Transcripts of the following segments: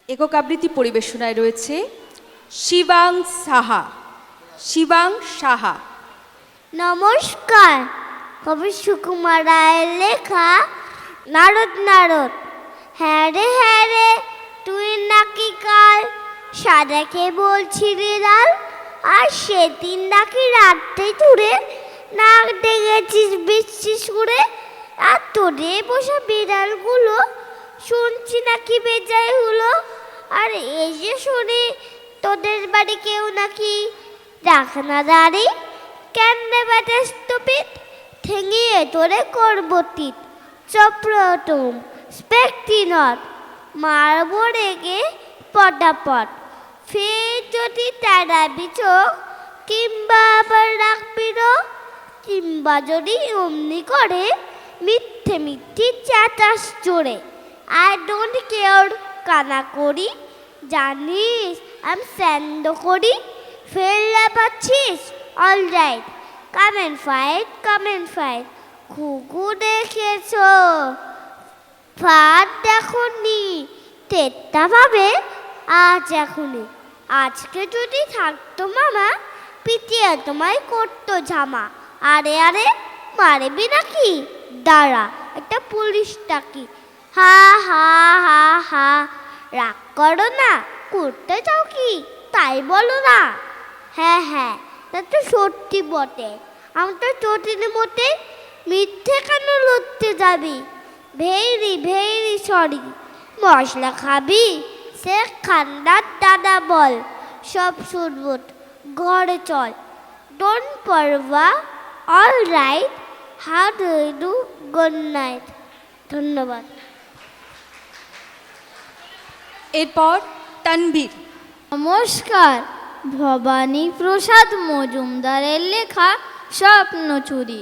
একক আবৃত্তি পরিবেশনায় রয়েছে শিবাং সাহা। শিবাং সাহা। নমস্কার, কবি সুকুমার রায়ের লেখা নারদ নারদ। হ্যাঁ রে তুই নাকি কাল সাদাকে বলছিলি লাল, আর সেদিন নাকি রাত্রে জুড়ে নাক ডেকেছিস বৃষ্টি সুরে। আর তোদের বসা বিড়ালগুলো শুনছি নাকি বেজায় হলো। আর এই যে শুনি তোদের বাড়ি কেউ নাকি রাখে না দাঁড়ি। কেন বেটা স্টুপিড, ঠেঙিয়ে তোরে করবো টিট। চপ্রটুম স্পেক্টি নট, মারবো রেগে পটাপট। ফের যদি তাড়াবি চোখ, কিংবা আবার রাখবি রোগ, কিংবা যদি অমনি করে মিথ্যে মিথ্যে চাটাস জোরে। আই ডোন্ট কেয়ার কানা করি, জানিস আমি স্যান্ড করি। ফেললা পাচ্ছিস, all right, come and fight, come and fight. ঘুঘু দেখেছ, ফাট দেখনি, তেত্তা পাবে আজ এখনই। আজকে যদি থাকতো মামা, পিটিয়ে তোমায় করতো ঝামা। আরে মারবি নাকি? দাঁড়া একটা পুলিশ ডাকি। হা হা হা হা, রাগ করো না, করতে চাও কি তাই বলো না। হ্যাঁ, তা তো সত্যি বটে, আমি তো চটিনি মোটে। মিথ্যে কেন লড়তে যাবি? Very sorry. মশলা খাবি? সে খান্ডার দাদা বল, সব শুনবুট, ঘরে চল। ডোন্ট পারবা, all right, how do you do, good night. ধন্যবাদ। এরপর তানভীর। নমস্কার, ভবানী প্রসাদ মজুমদারের লেখা স্বপ্ন চুরি।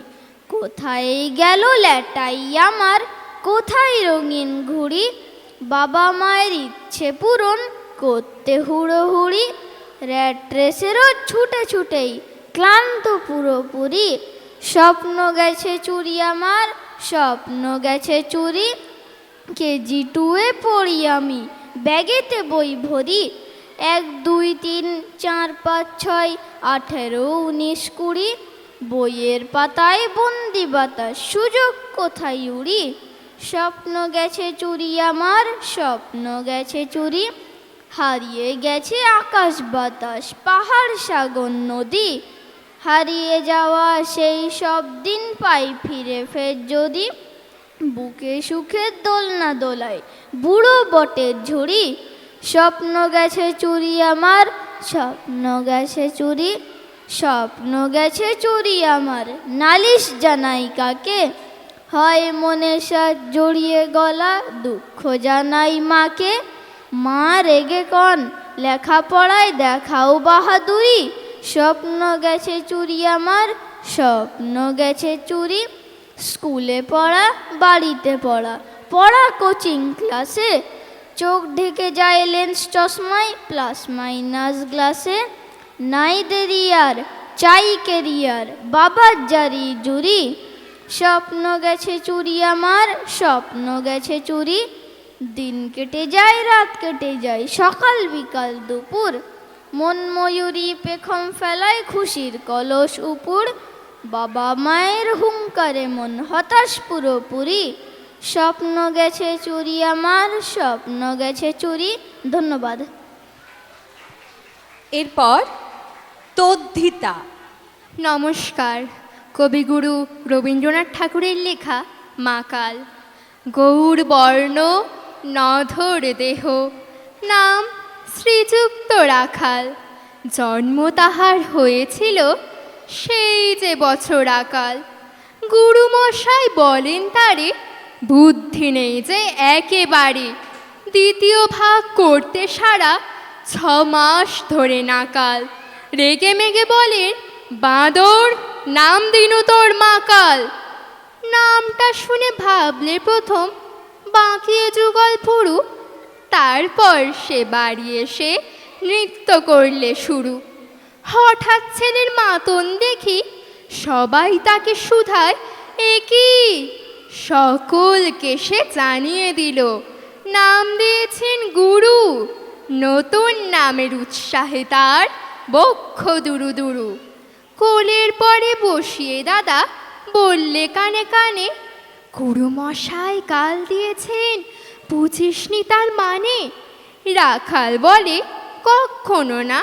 কোথায় গেল ল্যাটাই আমার, কোথায় রঙিন ঘুড়ি? বাবা মায়ের ইচ্ছে পূরণ করতে হুড়োহুড়ি, র্যাট রেসেরও ছুটেই ক্লান্ত পুরোপুরি। স্বপ্ন গেছে চুরি আমার, স্বপ্ন গেছে চুরি। কেজি 2-এ পড়ি আমি, ব্যাগেতে বই ভরি। 1 2 3 4 5 6 18 19 20, বইয়ের পাতায় বন্দি বাতাস, সুযোগ কোথায় উড়ি? স্বপ্ন গেছে চুরি আমার, স্বপ্ন গেছে চুরি। হারিয়ে গেছে আকাশ বাতাস, পাহাড় সাগর নদী। হারিয়ে যাওয়া সেই সব দিন পাই ফিরে ফের যদি। বুকে সুখের দোলনা দোলায় বুড়ো বটের ঝুড়ি। স্বপ্ন গেছে চুরি আমার, স্বপ্ন গেছে চুরি। স্বপ্ন গেছে চুরি আমার, নালিশ জানাই কাকে? হয় মনের সাথ জড়িয়ে গলা, দুঃখ জানাই মাকে। মা রেগে কন, লেখাপড়ায় দেখাও বাহাদুরি। স্বপ্ন গেছে চুরি আমার, স্বপ্ন গেছে চুরি। স্কুলে পড়া, বাড়িতে পড়া, পড়া কোচিং ক্লাসে। চোখ ঢেকে যায় লেন্স চশমায়, প্লাস মাইনাস গ্লাসে। নাই দেরি আর, চাই কেরিয়ার, বাবার জারি জুরি। স্বপ্ন গেছে চুরি আমার, স্বপ্ন গেছে চুরি। দিন কেটে যায়, রাত কেটে যায়, সকাল বিকাল দুপুর। মন ময়ূরী পেখম ফেলায়, খুশির কলস উপুর। বাবা মায়ের হুঙ্কারে মন হতাশ পুরোপুরি। স্বপ্ন গেছে চুরি আমার, স্বপ্ন গেছে চুরি। ধন্যবাদ। এরপর তদ্ধিতা। নমস্কার, কবিগুরু রবীন্দ্রনাথ ঠাকুরের লেখা মাকাল। গৌর বর্ণ নধর দেহ, নাম শ্রীযুক্ত রাখাল। জন্ম তাহার হয়েছিল সেই যে বছর আকাল। গুরুমশাই বলেন তারে, বুদ্ধি নেই যে একেবারে। দ্বিতীয় ভাগ করতে সারা 6 মাস ধরে নাকাল। রেগে মেগে বলেন, বাঁদর, নাম দিনু তোর মাকাল। নামটা শুনে ভাবলে প্রথম, বাঁকিয়ে যুগল পুরু। তারপর সে বাড়ি এসে নৃত্য করলে শুরু। হঠাৎ ছেলের মাতন দেখি, সবাই তাকে শুধায়, এ কি? সকলকে সে জানিয়ে দিল, নাম দিয়েছেন গুরু। নতুন নামের উৎসাহে তার বক্ষ দুরু দুরু। কোলের পরে বসিয়ে দাদা বললে কানে কানে, গুরু মশাই গাল দিয়েছেন, বুঝিসনি তার মানে? রাখাল বলে, কখনো না,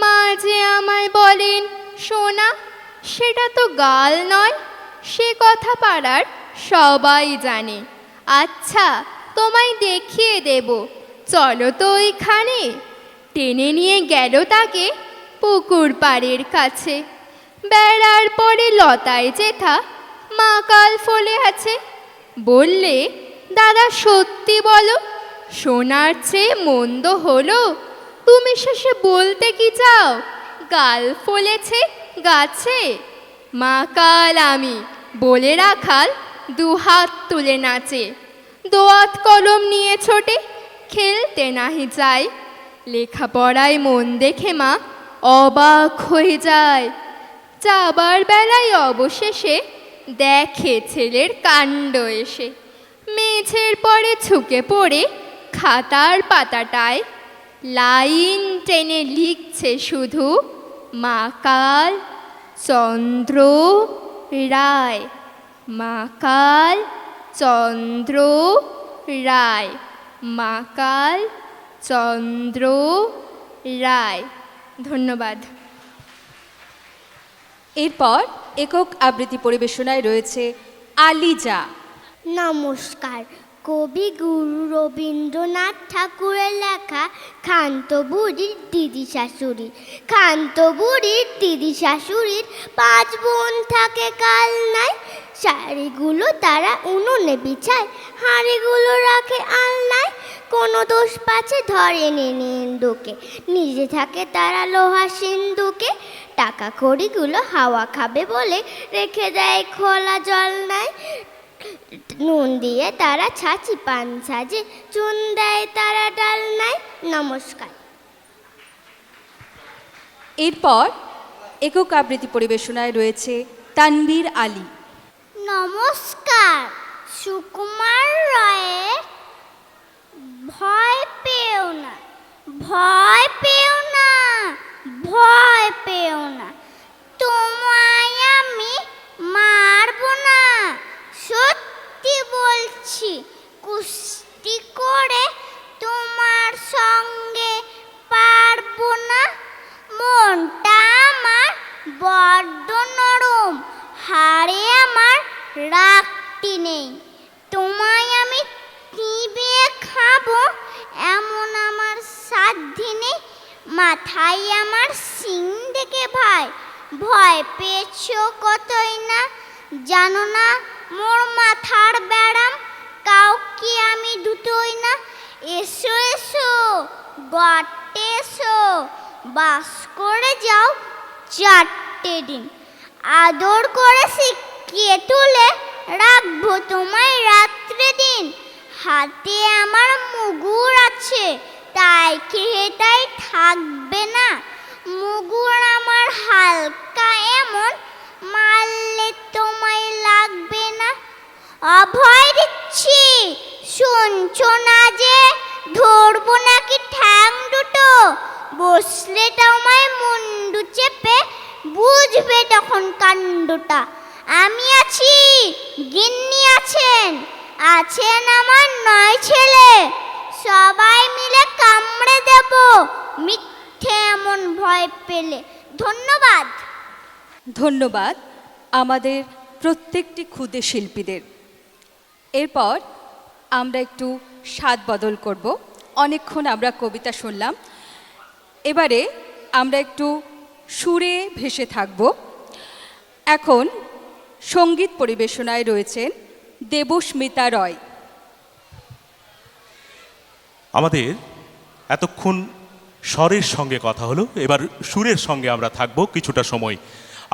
মা যে আমায় বলেন সোনা। সেটা তো গাল নয়, সে কথা পাড়ার সবাই জানে। আচ্ছা, তোমায় দেখিয়ে দেব, চলো তো ওইখানে। টেনে নিয়ে গেল তাকে পুকুর পাড়ের কাছে। বেড়ার পরে লতায় যেথা মা কাল ফলে আছে। বললে, দাদা সত্যি বলো, সোনার চেয়ে মন্দ হলো? তুমি শেষে বলতে কি চাও, গাল ফলেছে গাছে? মা কাল আমি, বলে রাখাল দুহাত তুলে নাচে। দোয়াত কলম নিয়ে ছোটে, খেলতে নাহি যায়। লেখাপড়ায় মন দেখে মা অবাক হয়ে যায়। যাবার বেলায় অবশেষে দেখে ছেলের কাণ্ড এসে। মেঝের পরে ঝুঁকে পড়ে খাতার পাতাটায় লাইন টেনে লিখছে শুধু, মা কাল চন্দ্র রায়। মা কাল চন্দ্র রায়। মা কাল চন্দ্র রায়। ধন্যবাদ। এরপর একক আবৃত্তি পরিবেশনায় রয়েছে আলিজা। নমস্কার। কবি গুরু রবীন্দ্রনাথ ঠাকুরের লেখা ক্ষান্ত বুড়ির দিদি শাশুড়ি। ক্ষান্ত বুড়ির দিদি শাশুড়ির 5 বোন থাকে কাল নাই। শাড়িগুলো তারা উনুনে বিছায়, হাঁড়িগুলো রাখে আলনায়। কোনো দোষ পাছে ধরে নিন্দুকে, নিজে থাকে তারা লোহা সিন্ধুকে। টাকা কড়িগুলো হাওয়া খাবে বলে রেখে দেয় খোলা জল নাই। নুন দিয়ে তারা ছাঁচি পান সাজে, চুন দেয় তারা ডাল নাই। নমস্কার। এরপর একক আবৃত্তি পরিবেশনায় রয়েছে তানভীর আলী। নমস্কার। সুকুমার রায়ের ভয় পেও না, ভয় পেও না, ভয় পেও না, তোমায় আমি মারব না। সত্যি বলছি, কুস্তি করে তোমার সঙ্গে পারবো না। মনটা আমার বড্ড নরম, হাড়ে আমার রাগটি নেই। তোমায় আমি চিবিয়ে খাবো এমন আমার সাধ্যি নেই। মাথায় আমার সিং দেখে ভাই ভয় পেয়েছো কতই না। জানো না মোর মাথার ব্যারাম, কাউকে আমি দুটোই না। এসো এসো গর্তে এসো, বাস করে যাও 4টে দিন। আদর করে শিখিয়ে তুলে রাখবো তোমায় রাত্রে দিন। হাতে আমার মুগুর আছে, তাই খেয়ে তাই থাকবে না। মুগুর আমার হালকা এমন, মারলে তোমায় লাগবে না। অভয় দিচ্ছি, শুনছো না যে ধরবো নাকি ঠ্যাং দুটো? বসলে তোমায় মুন্ডু চেপে বুঝবে তখন কাণ্ডটা। আমি আছি, গিন্নি আছেন, আছেন আমার 9 ছেলে। সবাই মিলে কামড়ে দেব মিথ্যে এমন ভয় পেলে। ধন্যবাদ। ধন্যবাদ আমাদের প্রত্যেকটি ক্ষুদে শিল্পীদের। এরপর আমরা একটু স্বাদ বদল করব। অনেকক্ষণ আমরা কবিতা শুনলাম, এবারে আমরা একটু সুরে ভেসে থাকব। এখন সঙ্গীত পরিবেশনায় রয়েছেন দেবস্মিতা রয়। আমাদের এতক্ষণ স্বরের সঙ্গে কথা হলো, এবার সুরের সঙ্গে আমরা থাকবো কিছুটা সময়।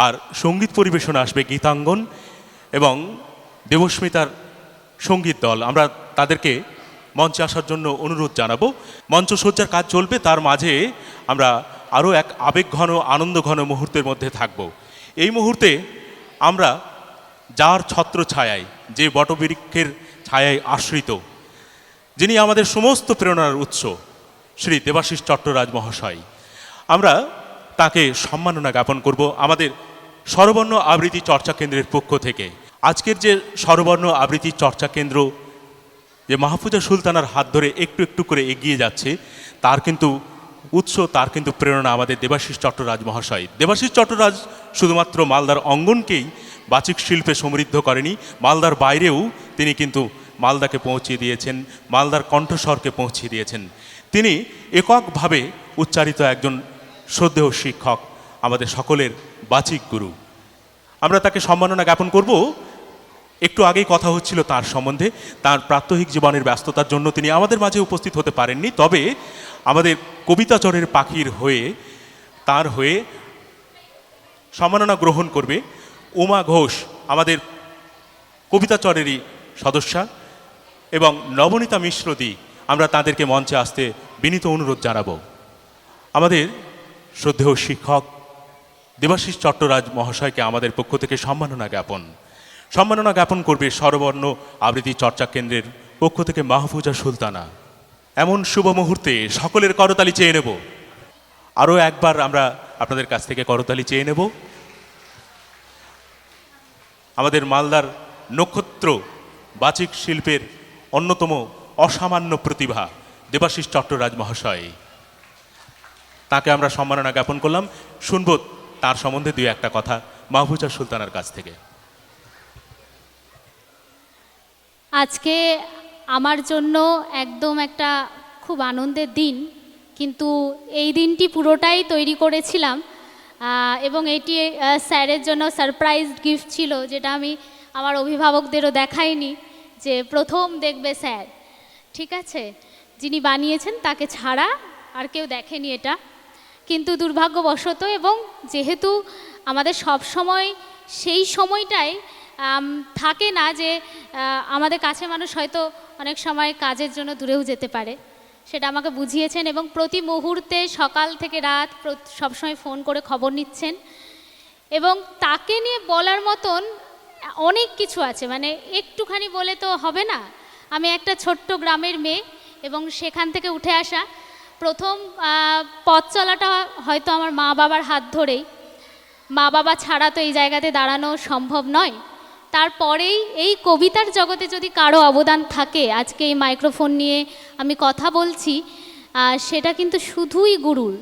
আর সঙ্গীত পরিবেশনা আসবে গীতাঙ্গন এবং দেবস্মিতার সঙ্গীত দল। আমরা তাদেরকে মঞ্চে আসার জন্য অনুরোধ জানাবো। মঞ্চসজ্জার কাজ চলবে, তার মাঝে আমরা আরও এক আবেগঘন আনন্দঘন মুহূর্তের মধ্যে থাকব। এই মুহূর্তে আমরা যার ছত্র ছায়ায়, যে বটবৃক্ষের ছায়ায় আশ্রিত, যিনি আমাদের সমস্ত প্রেরণার উৎস, শ্রী দেবাশিস চট্টরাজ মহাশয়। আমরা তাকে সম্মাননা জ্ঞাপন করব আমাদের স্বরবর্ণ আবৃত্তি চর্চা কেন্দ্রের পক্ষ থেকে। আজকের যে স্বরবর্ণ আবৃত্তি চর্চা কেন্দ্র যে মাহফুজা সুলতানার হাত ধরে একটু একটু করে এগিয়ে যাচ্ছে, তার কিন্তু উৎস, তার কিন্তু প্রেরণা আমাদের দেবাশিস চট্টরাজ মহাশয়। দেবাশিস চট্টরাজ শুধুমাত্র মালদার অঙ্গনকেই বাচিক শিল্পে সমৃদ্ধ করেনি, মালদার বাইরেও তিনি কিন্তু মালদাকে পৌঁছে দিয়েছেন, মালদার কণ্ঠস্বরকে পৌঁছে দিয়েছেন। তিনি এককভাবে উচ্চারিত একজন শ্রদ্ধেয় শিক্ষক, আমাদের সকলের বাচিক গুরু। আমরা তাকে সম্মাননা জ্ঞাপন করব। একটু আগেই কথা হচ্ছিল তার সম্বন্ধে। তার প্রাত্যহিক জীবনের ব্যস্ততার জন্য তিনি আমাদের মাঝে উপস্থিত হতে পারেননি, তবে আমাদের কবিতাচরের পাখির হয়ে, তার হয়ে সম্মাননা গ্রহণ করবে উমা ঘোষ, আমাদের কবিতাচরেরই সদস্যা, এবং নবনীতা মিশ্রদি। আমরা তাদেরকে মঞ্চে আসতে বিনীত অনুরোধ জানাবো। আমাদের শ্রদ্ধেয় শিক্ষক দেবাশিস চট্টরাজ মহাশয়কে আমাদের পক্ষ থেকে সম্মাননা জ্ঞাপন করবে স্বরবর্ণ আবৃত্তি চর্চা কেন্দ্রের পক্ষ থেকে মাহফুজা সুলতানা। এমন শুভ মুহূর্তে সকলের করতালি চেয়ে নেব। আরও একবার আমরা আপনাদের কাছ থেকে করতালি চেয়ে নেব। আমাদের মালদার নক্ষত্র বাচিক শিল্পের অন্যতম অসামান্য প্রতিভা দেবাশিস চট্টরাজ মহাশয়, তাকে আমরা সম্মাননা জ্ঞাপন করলাম। শুনব তার সম্বন্ধে দুই একটা কথা মাহফুজা সুলতানার কাছ থেকে। আজকে আমার জন্য একদম একটা খুব আনন্দের দিন, কিন্তু এই দিনটি পুরোটাই তৈরি করেছিলাম এবং এটি স্যারের জন্য সারপ্রাইজ গিফট ছিল, যেটা আমি আমার অভিভাবকদেরও দেখাইনি, যে প্রথম দেখবে স্যার, ঠিক আছে, যিনি বানিয়েছেন তাকে ছাড়া আর কেউ দেখেনি এটা। কিন্তু দুর্ভাগ্যবশত, এবং যেহেতু আমাদের সব সময় সেই সময়টাই থাকে না, যে আমাদের কাছে মানুষ হয়তো অনেক সময় কাজের জন্য দূরেও যেতে পারে, সেটা আমাকে বুঝিয়েছেন এবং প্রতি মুহূর্তে সকাল থেকে রাত সবসময় ফোন করে খবর নিচ্ছেন। এবং তাকে নিয়ে বলার মতন অনেক কিছু আছে, মানে একটুখানি বলে তো হবে না। আমি একটা ছোট্ট গ্রামের মেয়ে এবং সেখান থেকে উঠে আসা। প্রথম পথ চলাটা হয়তো আমার মা বাবার হাত ধরেই, মা বাবা ছাড়া তো এই জায়গাতে দাঁড়ানো সম্ভব নয়। তারপরেই এই কবিতার জগতে যদি কারো অবদান থাকে, আজকে এই মাইক্রোফোন নিয়ে আমি কথা বলছি, সেটা কিন্তু শুধুই গুরুর।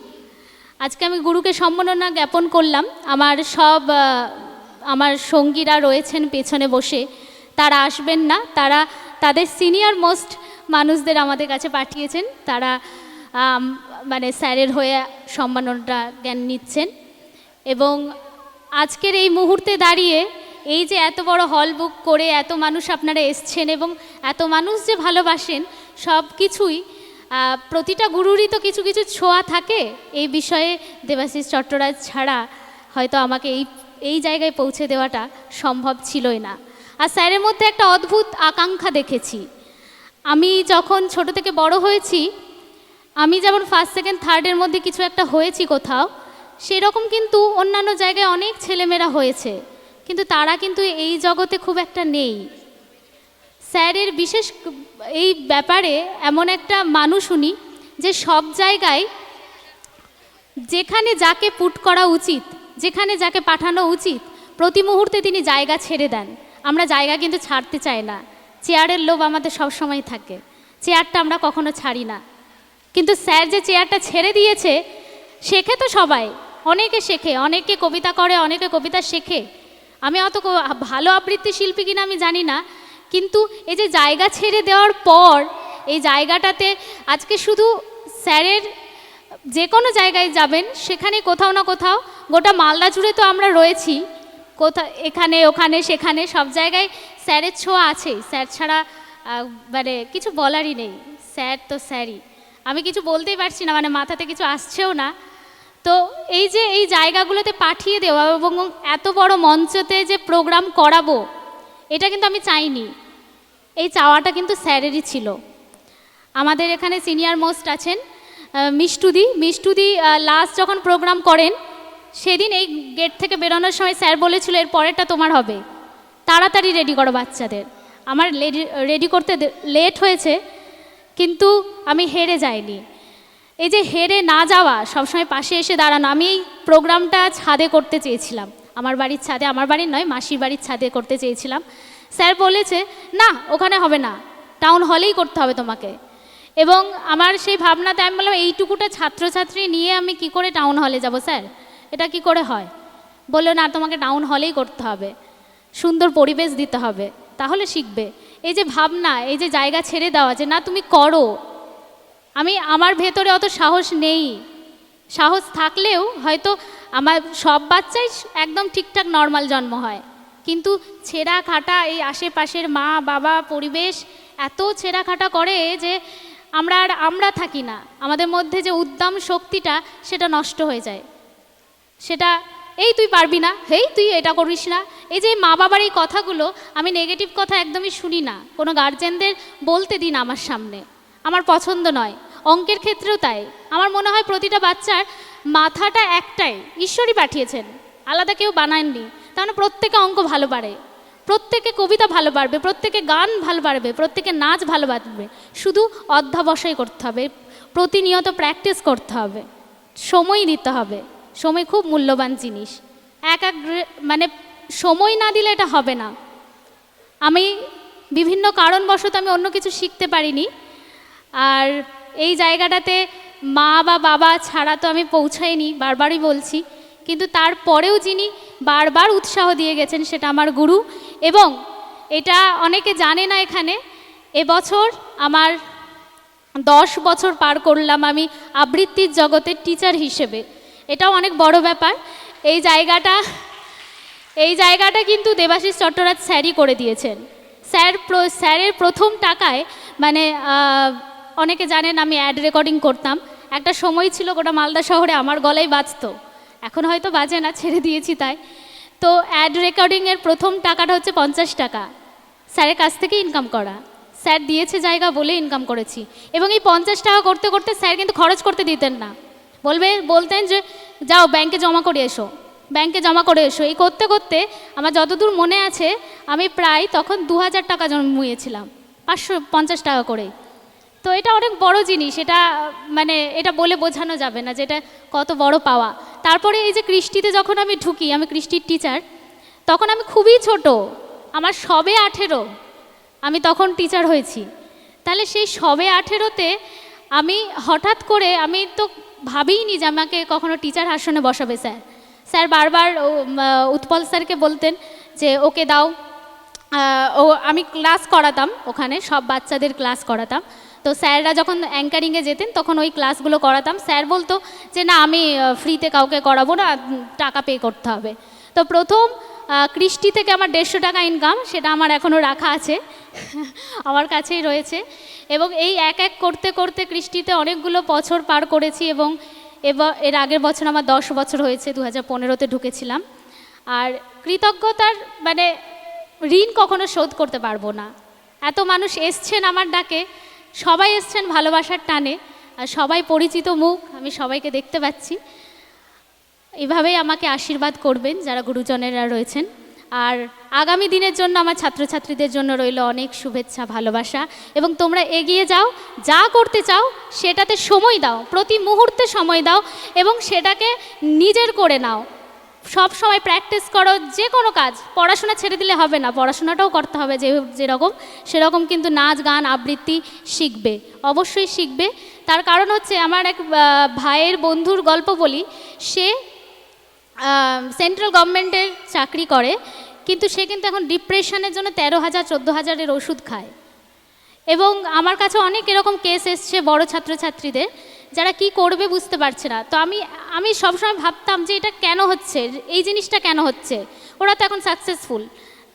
আজকে আমি গুরুকে সম্মাননা জ্ঞাপন করলাম। আমার সঙ্গীরা রয়েছেন পেছনে বসে, তারা আসবেন না, তারা তাদের সিনিয়র মোস্ট মানুষদের আমাদের কাছে পাঠিয়েছেন, তারা মানে স্যারের হয়ে সম্মাননাটা জ্ঞান নিচ্ছেন। এবং আজকের এই মুহূর্তে দাঁড়িয়ে এই যে এত বড় হল বুক করে এত মানুষ আপনারা এসছেন এবং এত মানুষ যে ভালোবাসেন, সব কিছুই প্রতিটা গুরুরই তো কিছু কিছু ছোঁয়া থাকে। এই বিষয়ে দেবাশিস চট্টরাজ ছাড়া হয়তো আমাকে এই জায়গায় পৌঁছে দেওয়াটা সম্ভব ছিলই না। আর স্যারের মধ্যে একটা অদ্ভুত আকাঙ্ক্ষা দেখেছি। আমি যখন ছোট থেকে বড় হয়েছি, আমি যেমন ফার্স্ট সেকেন্ড থার্ডের মধ্যে কিছু একটা হয়েছি কোথাও, সেরকম কিন্তু অন্যান্য জায়গায় অনেক ছেলেমেয়েরা হয়েছে, কিন্তু তারা কিন্তু এই জগতে খুব একটা নেই। স্যারের বিশেষ এই ব্যাপারে এমন একটা মানুষ উনি, যে সব জায়গায় যেখানে যাকে পুট করা উচিত, যেখানে যাকে পাঠানো উচিত, প্রতি মুহূর্তে তিনি জায়গা ছেড়ে দেন। আমরা জায়গা কিন্তু ছাড়তে চাই না, চেয়ারের লোভ আমাদের সব সময় থাকে, চেয়ারটা আমরা কখনো ছাড়ি না। কিন্তু স্যার যে চেয়ারটা ছেড়ে দিয়েছে, শেখে তো সবাই, অনেকে শেখে, অনেকে কবিতা করে, অনেকে কবিতা শেখে। আমি অত ভালো আবৃত্তি শিল্পী কিনা আমি জানি না, কিন্তু এই যে জায়গা ছেড়ে দেওয়ার পর এই জায়গাটাতে আজকে শুধু স্যারের যে কোনো জায়গায় যাবেন, সেখানে কোথাও না কোথাও, গোটা মালদা জুড়ে তো আমরা রয়েছি, এখানে ওখানে সেখানে সব জায়গায় স্যারের ছোঁয়া আছে। স্যার ছাড়া মানে কিছু বলারই নেই, স্যার তো স্যারই। আমি কিছু বলতেই পারছি না, মানে মাথাতে কিছু আসছেও না। তো এই যে এই জায়গাগুলোতে পাঠিয়ে দেওয়া এবং এত বড় মঞ্চতে যে প্রোগ্রাম করাবো, এটা কিন্তু আমি চাইনি, এই চাওয়াটা কিন্তু স্যারেরই ছিল। আমাদের এখানে সিনিয়র মোস্ট আছেন মিষ্টুদি লাস্ট যখন প্রোগ্রাম করেন, সেদিন এই গেট থেকে বেরোনোর সময় স্যার বলেছিল, এর পরেরটা তোমার হবে, তাড়াতাড়ি রেডি করো বাচ্চাদের। আমার রেডি করতে লেট হয়েছে, কিন্তু আমি হেরে যাইনি। এই যে হেরে না যাওয়া, সবসময় পাশে এসে দাঁড়ানো। আমি এই প্রোগ্রামটা ছাদে করতে চেয়েছিলাম, আমার বাড়ির ছাদে, আমার বাড়ির নয়, মাসির বাড়ির ছাদে করতে চেয়েছিলাম। স্যার বলেছে না, ওখানে হবে না, টাউন হলেই করতে হবে তোমাকে। এবং আমার সেই ভাবনাতে আমি বললাম, এইটুকুটা ছাত্রছাত্রী নিয়ে আমি কি করে টাউন হলে যাব স্যার, এটা কি করে হয়? বললো না, তোমাকে টাউন হলেই করতে হবে, সুন্দর পরিবেশ দিতে হবে, তাহলে শিখবে। এই যে ভাবনা, এই যে জায়গা ছেড়ে দেওয়া যে না তুমি করো, আমার ভেতরে অত সাহস নেই। সাহস থাকলেও হয়তো আমার সব বাচ্চাই একদম ঠিকঠাক নর্মাল জন্ম হয়, কিন্তু ছেঁড়া খাটা এই আশেপাশের মা বাবা পরিবেশ এত ছেঁড়া খাটা করে যে আমরা থাকি না, আমাদের মধ্যে যে উদ্যম শক্তিটা সেটা নষ্ট হয়ে যায়। সেটা এই তুই পারবি না, হেই তুই এটা করিস না, এই যে মা বাবার এই কথাগুলো, আমি নেগেটিভ কথা একদমই শুনি না, কোনো গার্জেনদের বলতে দিন আমার সামনে, আমার পছন্দ নয়। অঙ্কের ক্ষেত্রেও তাই, আমার মনে হয় প্রতিটা বাচ্চার মাথাটা একটাই, ঈশ্বরই পাঠিয়েছেন, আলাদা কেউ বানাননি। তাহলে প্রত্যেকে অঙ্ক ভালো পারে, প্রত্যেকে কবিতা ভালো পারবে, প্রত্যেকে গান ভালো পারবে, প্রত্যেকে নাচ ভালো পারবে, শুধু অধ্যাবসায় করতে হবে, প্রতিনিয়ত প্র্যাকটিস করতে হবে, সময় দিতে হবে। সময় খুব মূল্যবান জিনিস, মানে সময় না দিলে এটা হবে না। আমি বিভিন্ন কারণবশত আমি অন্য কিছু শিখতে পারিনি, আর এই জায়গাটাতে মা বা বাবা ছাড়া তো আমি পৌঁছাইনি, বারবারই বলছি, কিন্তু তারপরেও যিনি বারবার উৎসাহ দিয়ে গেছেন সেটা আমার গুরু। এবং এটা অনেকে জানে না, এখানে এবছর আমার 10 বছর পার করলাম আমি আবৃত্তির জগতের টিচার হিসেবে, এটাও অনেক বড় ব্যাপার। এই জায়গাটা কিন্তু দেবাশিস চট্টরাজ স্যারই করে দিয়েছেন। স্যারের প্রথম টাকায়, মানে অনেকে জানেন আমি অ্যাড রেকর্ডিং করতাম, একটা সময় ছিল গোটা মালদা শহরে আমার গলায় বাজতো, এখন হয়তো বাজে না, ছেড়ে দিয়েছি তাই। তো অ্যাড রেকর্ডিংয়ের প্রথম টাকাটা হচ্ছে 50 টাকা, স্যারের কাছ থেকে ইনকাম করা, স্যার দিয়েছে জায়গা বলে ইনকাম করেছি। এবং এই 50 টাকা করতে করতে স্যার কিন্তু খরচ করতে দিতেন না, বলতেন যে যাও ব্যাংকে জমা করে এসো, ব্যাংকে জমা করে এসো। এই করতে করতে আমার যতদূর মনে আছে আমি প্রায় তখন 2000 টাকা জমিয়েছিলাম, 550 টাকা করে। তো এটা অনেক বড় জিনিস, এটা মানে এটা বলে বোঝানো যাবে না যে এটা কত বড় পাওয়া। তারপরে এই যে কৃষ্টিতে যখন আমি ঢুকি, আমি কৃষ্টির টিচার, তখন আমি খুবই ছোট, আমার সবে 18, আমি তখন টিচার হয়েছি। তাহলে সেই সবে 18-তে আমি হঠাৎ করে, আমি তো ভাবিনি যে আমাকে কখনো টিচার আসনে বসাবে স্যার বারবার উৎপল স্যারকে বলতেন যে ওকে দাও, আমি ক্লাস করাতাম ওখানে, সব বাচ্চাদের ক্লাস করাতাম। তো স্যাররা যখন অ্যাঙ্কারিংয়ে যেতেন তখন ওই ক্লাসগুলো করাতাম। স্যার বলতো যে না, আমি ফ্রিতে কাউকে করাবো না, টাকা পে করতে হবে। তো প্রথম কৃষ্টি থেকে আমার 150 টাকা ইনকাম, সেটা আমার এখনও রাখা আছে, আমার কাছেই রয়েছে। এবং এই এক করতে করতে কৃষ্টিতে অনেকগুলো বছর পার করেছি। এবং এর আগের বছর আমার 10 বছর হয়েছে, 2015-তে ঢুকেছিলাম। আর কৃতজ্ঞতার মানে ঋণ কখনো শোধ করতে পারবো না। এত মানুষ এসছেন আমার ডাকে, সবাই এসছেন ভালোবাসার টানে, আর সবাই পরিচিত মুখ, আমি সবাইকে দেখতে পাচ্ছি। এভাবেই আমাকে আশীর্বাদ করবেন যারা গুরুজনেরা রয়েছেন। আর আগামী দিনের জন্য আমার ছাত্রছাত্রীদের জন্য রইল অনেক শুভেচ্ছা, ভালোবাসা। এবং তোমরা এগিয়ে যাও, যা করতে চাও সেটাতে সময় দাও, প্রতি মুহূর্তে সময় দাও এবং সেটাকে নিজের করে নাও। সব সময় প্র্যাকটিস করো, যে কোনো কাজ। পড়াশোনা ছেড়ে দিলে হবে না, পড়াশোনাটাও করতে হবে যেরকম সেরকম, কিন্তু নাচ গান আবৃত্তি শিখবে, অবশ্যই শিখবে। তার কারণ হচ্ছে আমার এক ভাইয়ের বন্ধুর গল্প বলি। সে সেন্ট্রাল গভর্নমেন্টের চাকরি করে, কিন্তু সে কিন্তু এখন ডিপ্রেশনের জন্য 13,000 14,000-এর ওষুধ খায়। এবং আমার কাছে অনেক এরকম কেস এসছে বড় ছাত্রছাত্রীদের, যারা কি করবে বুঝতে পারছে না। তো আমি সবসময় ভাবতাম যে এটা কেন হচ্ছে, এই জিনিসটা কেন হচ্ছে। ওরা তো এখন সাকসেসফুল,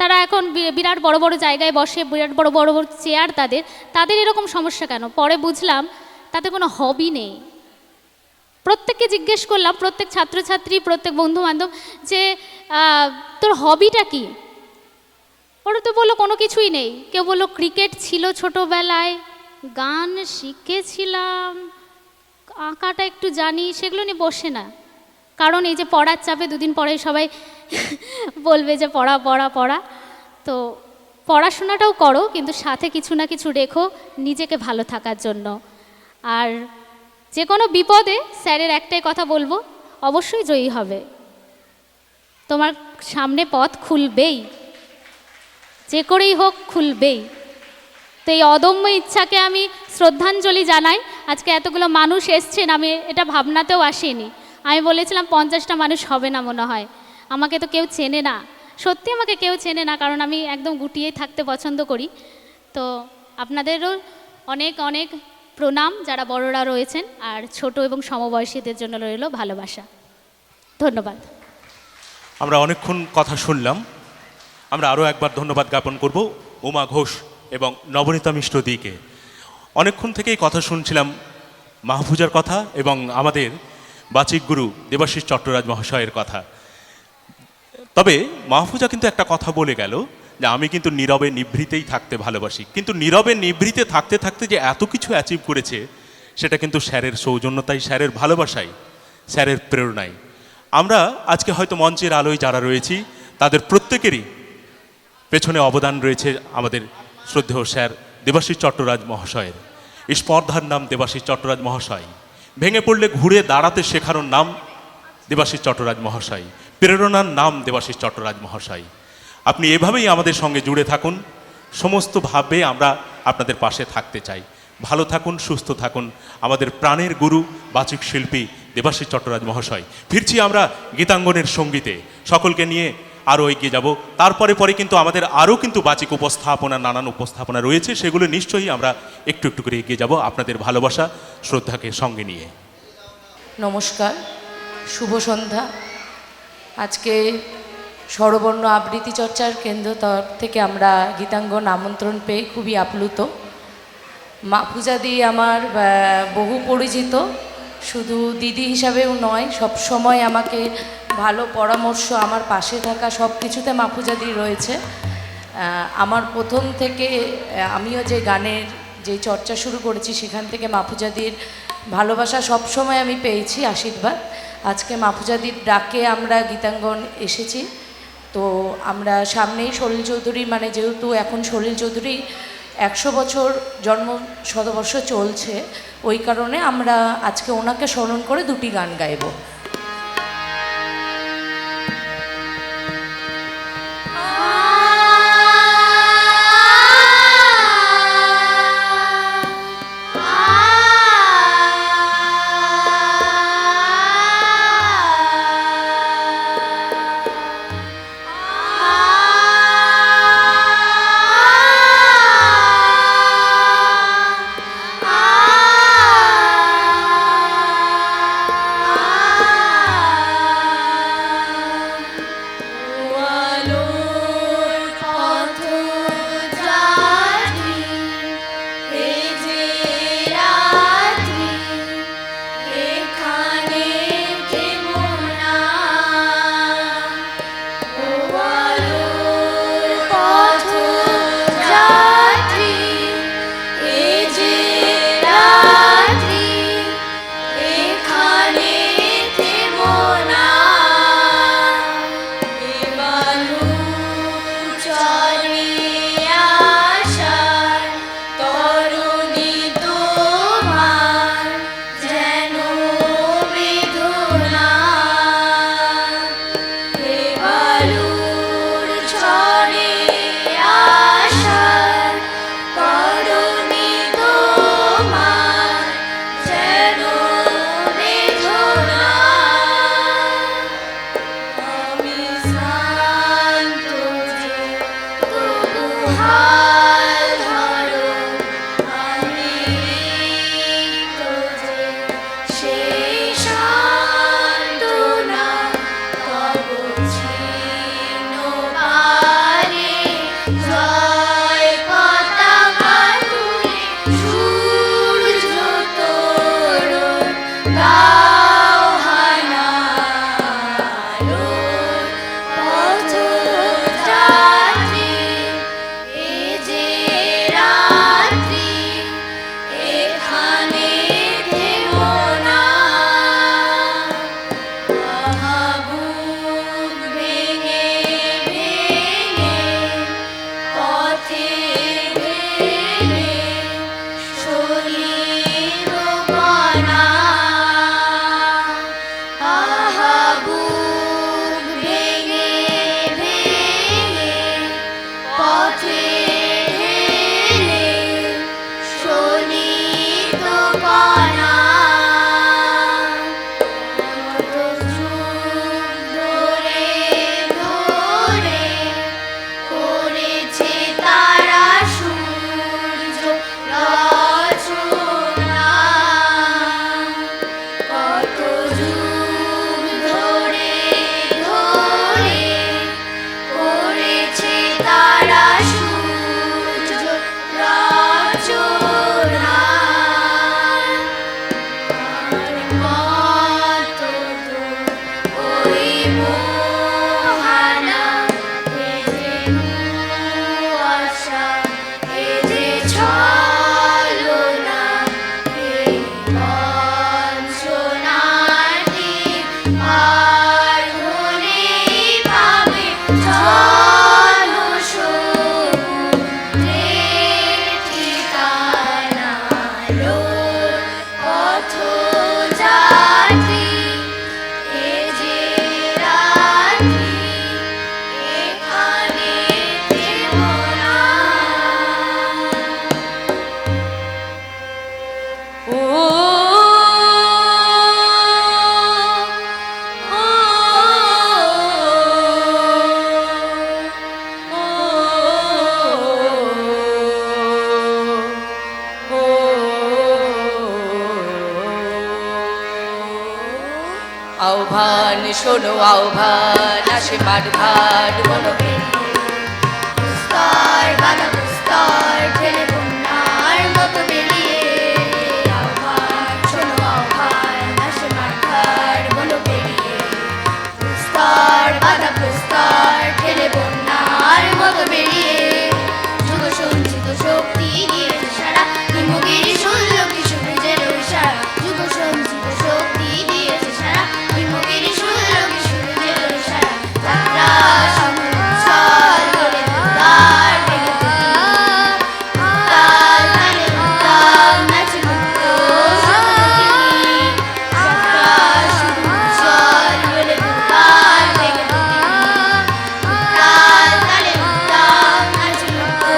তারা এখন বিরাট বড় বড় জায়গায় বসে, বিরাট বড় বড় চেয়ার, তাদের এরকম সমস্যা কেন। পরে বুঝলাম তাদের কোনো হবি নেই। প্রত্যেককে জিজ্ঞেস করলাম, প্রত্যেক ছাত্রছাত্রী, প্রত্যেক বন্ধুবান্ধব, যে তোর হবিটা কি। ওরা তো বললো কোনো কিছুই নেই। কেউ বললো ক্রিকেট ছিল ছোটোবেলায়, গান শিখেছিলাম, আঁকাটা একটু জানি, সেগুলো নিয়ে বসে না। কারণ এই যে পড়ার চাপে 2 দিন পরে সবাই বলবে যে পড়া পড়া পড়া। তো পড়াশোনাটাও করো, কিন্তু সাথে কিছু না কিছু রেখো নিজেকে ভালো থাকার জন্য। আর যে কোনো বিপদে স্যারের একটাই কথা বলবো, অবশ্যই জয়ী হবে। তোমার সামনে পথ খুলবেই, যে করেই হোক খুলবেই। তো এই অদম্য ইচ্ছাকে আমি শ্রদ্ধাঞ্জলি জানাই। আজকে এতগুলো মানুষ এসছেন, আমি এটা ভাবনাতেও আসিনি। আমি বলেছিলাম 50টা মানুষ হবে না মনে হয়, আমাকে তো কেউ চেনে না, সত্যি আমাকে কেউ চেনে না, কারণ আমি একদম গুটিয়েই থাকতে পছন্দ করি। তো আপনাদেরও অনেক অনেক প্রণাম যারা বড়রা রয়েছেন, আর ছোট এবং সমবয়সীদের জন্য রইল ভালোবাসা। ধন্যবাদ। আমরা অনেকক্ষণ কথা শুনলাম, আমরা আরও একবার ধন্যবাদ জ্ঞাপন করব উমা ঘোষ এবং নবনীতা মিশ্র দিকে। অনেকক্ষণ থেকেই কথা শুনছিলাম মাহফুজার কথা এবং আমাদের বাচিক গুরু দেবাশিস চট্টরাজ মহাশয়ের কথা। তবে মাহফুজা কিন্তু একটা কথা বলে গেল যে আমি কিন্তু নীরবে নিভৃতেই থাকতে ভালোবাসি, কিন্তু নীরবে নিভৃতে থাকতে থাকতে যে এত কিছু অ্যাচিভ করেছে সেটা কিন্তু স্যারের সৌজন্যতাই, স্যারের ভালোবাসাই, স্যারের প্রেরণাই। আমরা আজকে হয়তো মঞ্চের আলোয় যারা রয়েছি তাদের প্রত্যেকেরই পেছনে অবদান রয়েছে আমাদের শ্রদ্ধেয় স্যার দেবাশিস চট্টরাজ মহাশয়ের। স্পর্ধার নাম দেবাশিস চট্টরাজ মহাশয়, ভেঙে পড়লে ঘুরে দাঁড়াতে শেখানোর নাম দেবাশিস চট্টরাজ মহাশয়, প্রেরণার নাম দেবাশিস চট্টরাজ মহাশয়। আপনি এভাবেই আমাদের সঙ্গে জুড়ে থাকুন, সমস্তভাবে আমরা আপনাদের পাশে থাকতে চাই। ভালো থাকুন, সুস্থ থাকুন। আমাদের প্রাণের গুরু বাচিক শিল্পী দেবাশিস চট্টরাজ মহাশয়। ফিরছি আমরা গীতাঙ্গনের সঙ্গীতে, সকলকে নিয়ে আরও এগিয়ে যাব। তারপরে পরে কিন্তু আমাদের আরও কিন্তু বাচিক উপস্থাপনা, নানান উপস্থাপনা রয়েছে, সেগুলো নিশ্চয়ই আমরা একটু একটু করে এগিয়ে যাব আপনাদের ভালোবাসা শ্রদ্ধাকে সঙ্গে নিয়ে। নমস্কার, শুভ সন্ধ্যা। আজকে স্বরবর্ণ আবৃত্তি চর্চার কেন্দ্র তরফ থেকে আমরা গীতাঙ্গন আমন্ত্রণ পেয়ে খুবই আপ্লুত। মাহফুজাদি আমার বহু পরিচিত, শুধু দিদি হিসাবেও নয়, সব সময় আমাকে ভালো পরামর্শ, আমার পাশে থাকা, সব কিছুতে মাহফুজাদি রয়েছে। আমার প্রথম থেকে আমিও যে গানের যে চর্চা শুরু করেছি সেখান থেকে মাহফুজাদির ভালোবাসা সব সময় আমি পেয়েছি, আশীর্বাদ। আজকে মাহফুজাদির ডাকে আমরা গীতাঙ্গন এসেছি। তো আমরা সামনেই সলিল চৌধুরী, মানে যেহেতু এখন সলিল চৌধুরী 100 বছর জন্ম শতবর্ষ চলছে, ওই কারণে আমরা আজকে ওনাকে স্মরণ করে দুটি গান গাইব। আ আহ্বান শোনো আহ্বান আসে মাঠ ঘাট বলো স্তর বাধা স্তর ঠেলে বন্যার মতো বেরিয়ে আহ্বান শোনো আহ্বান আসে মাঠার বলো পেরিয়ে স্তর বাধা স্তর ঠেলে বন্যার মতো বেরিয়ে যুগ সঞ্চিত শক্তি দিয়েছে সারা হিমগিরি শুনল কি সূর্যের ইশারা যুগ সঞ্চিত শক্তি দিয়েছে সারা হিমগিরি শুনল কি সূর্যের ইশারা যাত্রা সংসার করে তার ভেঙে তাল তালে তাল নাচে মুক্ত শতদিনী যাত্রা সংসার করে তার ভেঙে তাল তালে তাল নাচে মুক্ত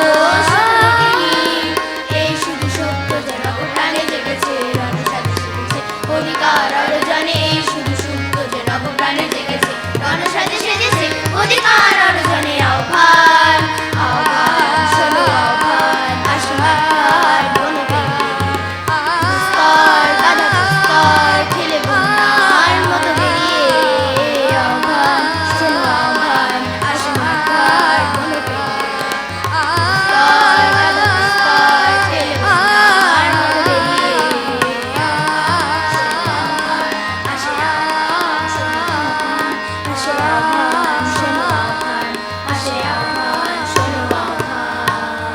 শতদিনী এই শুধু সত্য যেন প্রাণে জেগেছে রণসাজে সেজেছে অধিকার অর্জনে এই শুধু সত্য যেন প্রাণে জেগেছে রণসাজে সেজেছে অধিকার অর্জনে আহ্বান আহ্বান শোনো আহ্বান আসে মাঠার বনে পেরিয়ে স্তর বাধা স্তর ঠেলে বন্যার মতো বেরিয়ে আহ্বান শোনো আহ্বান আসে মাঠার বনে পেরিয়ে স্তর বাধা স্তর ঠেলে বন্যার মতো বেরিয়ে আসে আহ্বান শোনো আহ্বান আসে আহ্বান শোনো আহ্বান আসে আহ্বান শোনো আহ্বান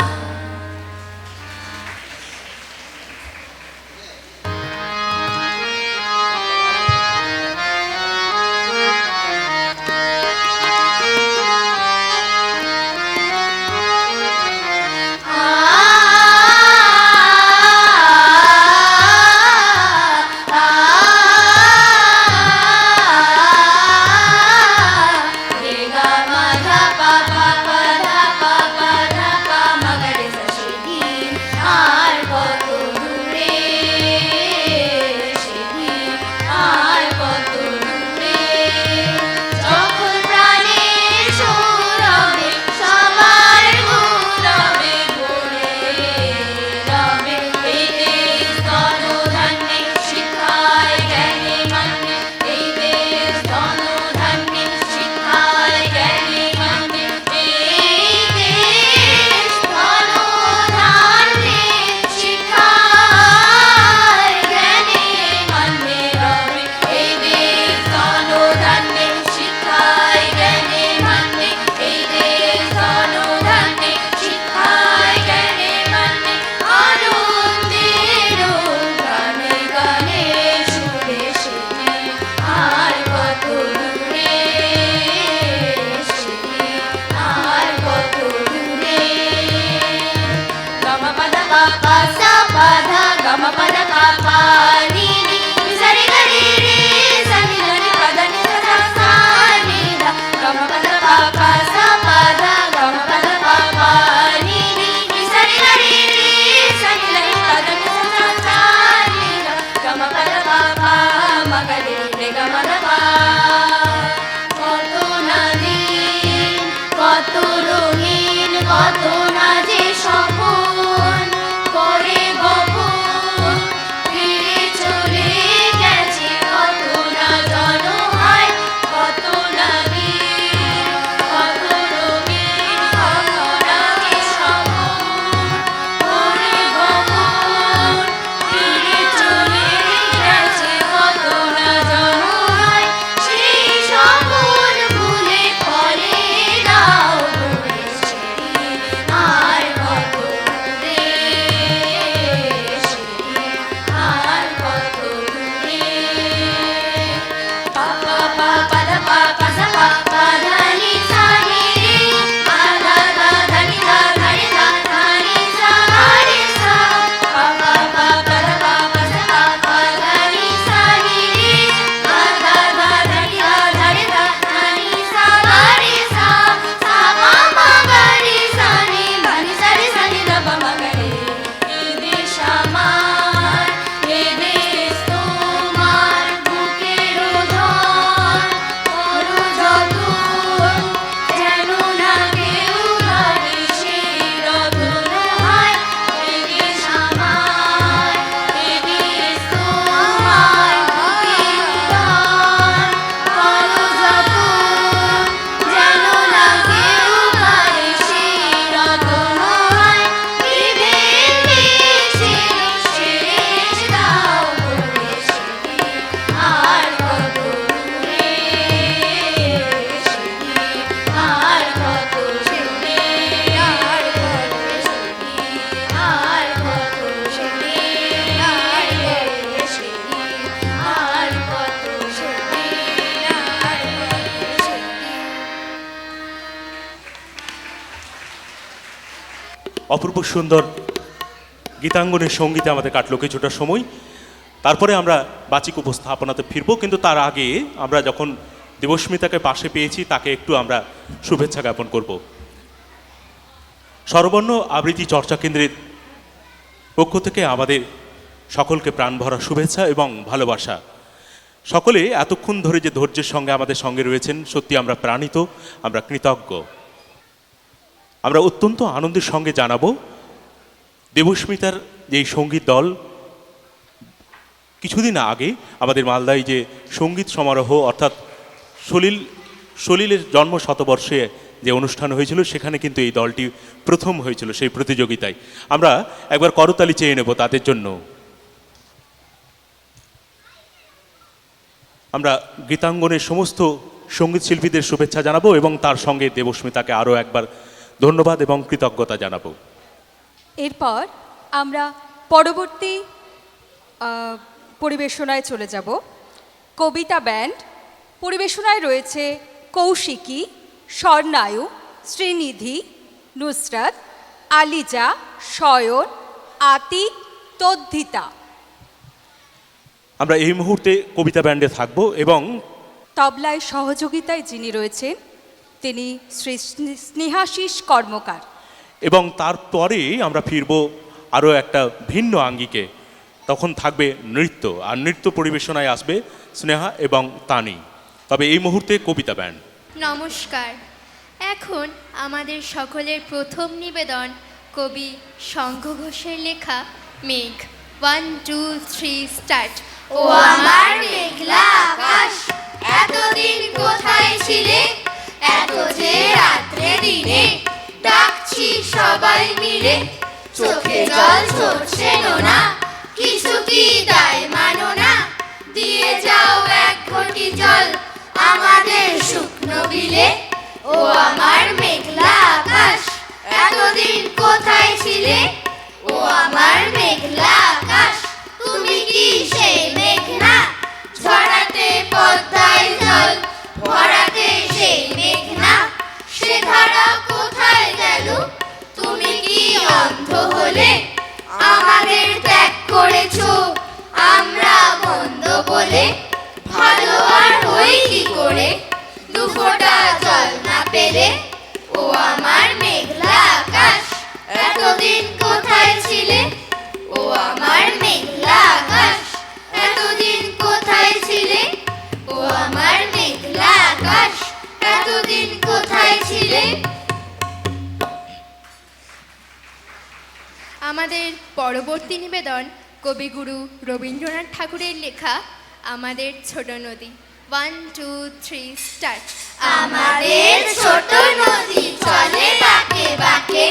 অপূর্ব সুন্দর গীতাঙ্গনের সঙ্গীতে আমাদের কাটলো কিছুটা সময়। তারপরে আমরা বাচিক উপস্থাপনাতে ফিরব, কিন্তু তার আগে আমরা যখন দেবস্মিতাকে পাশে পেয়েছি তাকে একটু আমরা শুভেচ্ছা জ্ঞাপন করব। স্বরবর্ণ আবৃত্তি চর্চা কেন্দ্রের পক্ষ থেকে আমাদের সকলকে প্রাণভরা শুভেচ্ছা এবং ভালোবাসা। সকলে এতক্ষণ ধরে যে ধৈর্যের সঙ্গে আমাদের সঙ্গে রয়েছেন, সত্যি আমরা প্রাণিত, আমরা কৃতজ্ঞ। আমরা অত্যন্ত আনন্দের সঙ্গে জানাবো দেবস্মিতার যে সঙ্গীত দল কিছুদিন আগে আমাদের মালদায় যে সঙ্গীত সমারোহ অর্থাৎ সলিলের জন্ম শতবর্ষে যে অনুষ্ঠান হয়েছিল সেখানে কিন্তু এই দলটি প্রথম হয়েছিল সেই প্রতিযোগিতায়। আমরা একবার করতালি চেয়ে নেব তাদের জন্য। আমরা গীতাঙ্গনের সমস্ত সঙ্গীত শিল্পীদের শুভেচ্ছা জানাবো এবং তার সঙ্গে দেবস্মিতাকে আরও একবার ধন্যবাদ এবং কৃতজ্ঞতা জানাবো। এরপর আমরা পরবর্তী পরিবেশনায় চলে যাব। কবিতা ব্যান্ড পরিবেশনায় রয়েছে কৌশিকী, স্বর্ণায়ু, শ্রীনিধি, নুসরাত, আলিজা, শয়ন, আতিক, তদ্ধিতা। আমরা এই মুহূর্তে কবিতা ব্যান্ডে থাকব এবং তবলায় সহযোগিতায় যিনি রয়েছেন তিনি শ্রী স্নেহাশিস কর্মকার। এবং তারপরে আমরা ফিরব আরও একটা ভিন্ন আঙ্গিকে, তখন থাকবে নৃত্য, আর নৃত্য পরিবেশনায় আসবে স্নেহা এবং তানি। তবে এই মুহূর্তে কবিতা ব্যান্ড। নমস্কার। এখন আমাদের সকলের প্রথম নিবেদন কবি শঙ্খ ঘোষের লেখা মেঘ। 1 2 3 স্টার্ট। ও আমার মেঘলা আকাশ, এতদিন কোথায় ছিলে? এত যে রাত্রে দিনে ডাকছি সবাই মিলে, চোখে জল ঝরছে না, কিছু কি দায় মানো না? দিয়ে যাও এক ঘটি জল আমাদের শুকনো বিলে। ও আমার মেঘলা আকাশ, এতদিন কোথায় ছিলে? ও আমার মেঘলা আকাশ, তুমি কি সেই মেঘনা? ঝরাতে পদ্মায় জল ভরাতে সেই মেঘনা, সে ধারা কোথায় গেল? তুমি কি অন্ধ হলে? আমাদের ত্যাগ করেছো আমরা মন্দ বলে, ভালো আর হই কি করে দুফোঁটা জল না পেলে? ও আমার মেঘলা আকাশ, এতদিন কোথায় ছিলে? ও আমার মেঘলা আকাশ, এতদিন কোথায় ছিলে? ও আমার মেঘলা আকাশ, এতদিন কোথায় ছিলে? আমাদের পরবর্তী নিবেদন কবিগুরু রবীন্দ্রনাথ ঠাকুরের লেখা আমাদের ছোট নদী। 1 2 3 স্টার্ট। আমাদের ছোট নদী চলে বাঁকে বাঁকে,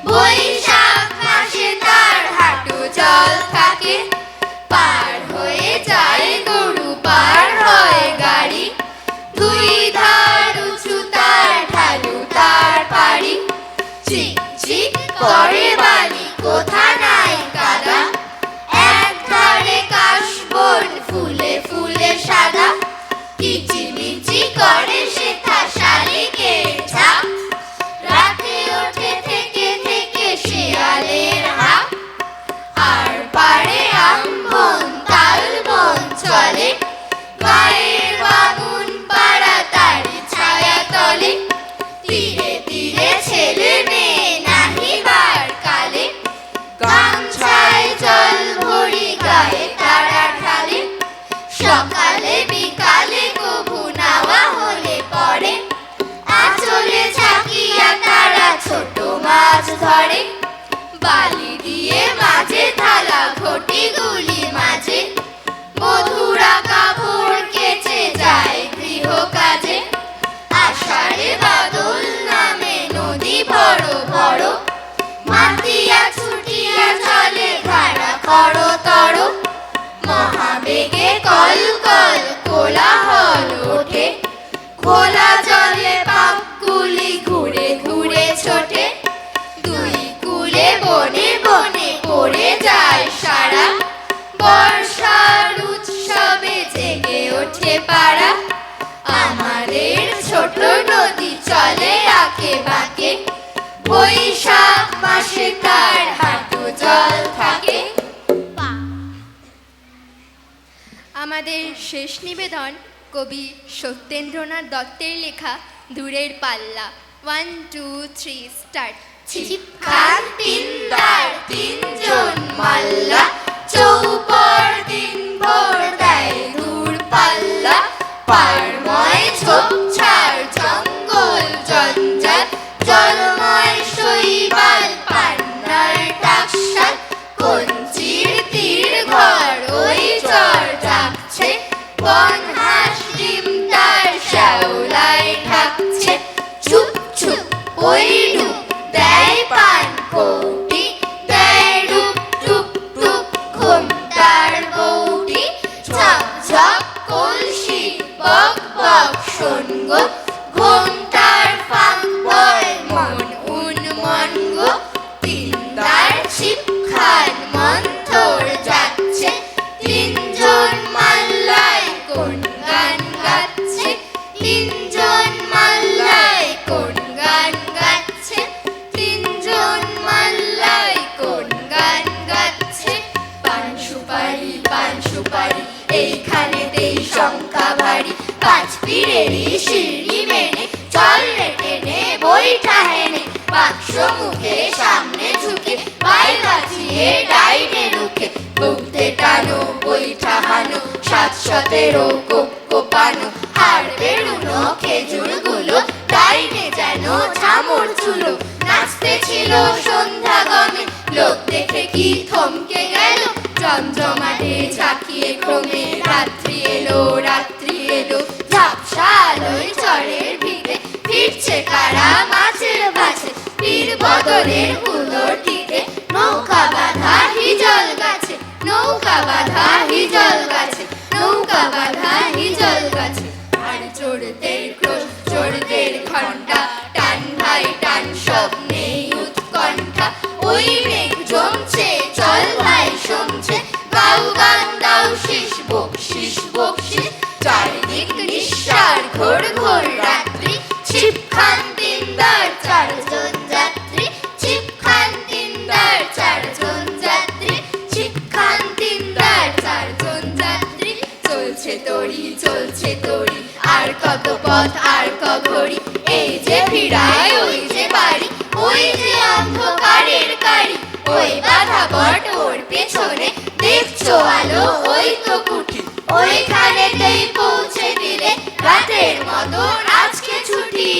বৈশাখ মাসে তার হাঁটু জল থাকে। পার হয়ে যায় গরু, পার হয় গাড়ি, দুই ধার উঁচু তার ঢালু তার পাড়ি। চিক চিক করে বালি, কোথা নাই কাদা, এক ধারে কাশবন ফুলে ফুলে সাদা। কিচিমিচি করে সেথা শালিকের ঝাঁক, রাতে ওঠে থেকে থেকে শেয়ালের হাঁক। আর পারে আমবন তালবন চলে, গায়ের বামুন পাড়া তারি ছায়া তলে। তীরে তীরে ছেলে মেয়ে নাহিবার কালে, গামছায় জল ভরি গায়ে তারা ঢালে। সকালে বিকালে কবু নাওয়া হলে পরে, আঁচলে ঝাঁকিয়া তারা ছোট মাছ ধরে। বালি দিয়ে মাঝে থালা ঘটিগুলি মাঝে, মধুরা কাপড় কেচে যায় গৃহ কাজে। আষাঢ়ে বাদল নামে নদী বড় বড়, মাতিয়া ছুটিয়া চলে ধারা খরতর। মহাবেগে কল কল কোলাহল ওঠে, খোলা জলে পাকগুলি ঘুরে ঘুরে ছোটে। দুই কুলে বনে বনে পড়ে যায় সারা, বর্ষার উৎসবে জেগে ওঠে পাড়া। আমাদের ছোট নদী চলে আঁকে বাঁকে, বৈশাখ মাসে আমাদের শেষ নিবেদন কবি সত্যেন্দ্রনাথ দত্তের লেখা দূরের পাল্লা। 1 2 3 স্টার্ট। ছিপখান তিনদার তিনজন মাল্লা, চৌপর দিন ভোর দেয় দূর পাল্লা। পারময় ঝোপঝাড় জঙ্গল জঞ্জাল, জলময় শৈবাল পান্নার টাকশাল। কঞ্চির তীর ঘর ওই চর ডাকছে, বনহাঁস ডিম তার শ্যাওলায় ঢাকছে। চুপ চুপ ওই ডুব দেয় পান কৌটি, দেয় ডুব ডুব ডুব ঘোমটার বৌটি। ঝক ঝক কলসি বক বক শোন গো, ঘোমটার ফাঁক বয় মন উন্মন গো। তিনদার ছিপখান মন্থর যাচ্ছে, তিনজন মাল্লায় কোন গান গাচ্ছে। তিনজন মাল্লায় কোন গান গাচ্ছে, তিনজন মাল্লায় কোন গান গাচ্ছে। পান সুপারি এইখানেতেই শঙ্কা ভারী, পাঁচ পীরেরই সিঁড়ি মেনে চল রে টেনে বইটা হেনে। বাক্স মুখে সামনে ঝুঁকে পায়ে বাঁচিয়ে ডাইনে রুখে, বউতে টানো বইটা হানো 7-17 কোপ কোপানো। হাড় বেরুনো খেজুরগুলো ডাইনে যেন ঝামর চুলো। নাচতে ছিল সন্ধ্যা গমে, লোক দেখে কি থমকে গেল। জমজমাটে ঝাঁকিয়ে ক্রমে রাত্রি এলো ঝাপসা আলোয় চরের ভিড়ে ফিরছে কারা মাছের ভাছে। পীর বদলের হুলোটিতে নৌকা বাঁধা হিজল গাছে, নৌকা বাঁধা হিজল গাছে, নৌকা বাঁধা হিজল গাছে। আর চোরদের ক্রোশ চোরদের ঘণ্টা, টান ভাই টান সব নেই উৎকণ্ঠা। ওই মেঘ জমছে চল ভাই সমছে, গাও গান দাও শীষ বকশিস বকশিস। চারিদিক নিঃসার ঘোর ঘোর রাত্রি, ছিপখান তিনদার 4 জন যাত্রী। ছিপখান তিনদার 4 জন যাত্রী, ছিপখান তিনদার 4 জন যাত্রী। চলছে তরি আর কত পথ আর ক ঘড়ি। এই যে ভিড়ায় ওই যে বাড়ি, ওই যে অন্ধকারের গাড়ি। ওই বাধা বট ওর পেছনে, দেখছো আলো ওই তো কুঠি। ওইখানেতেই পৌঁছে দিলে রাতের মতন আজকে ছুটি।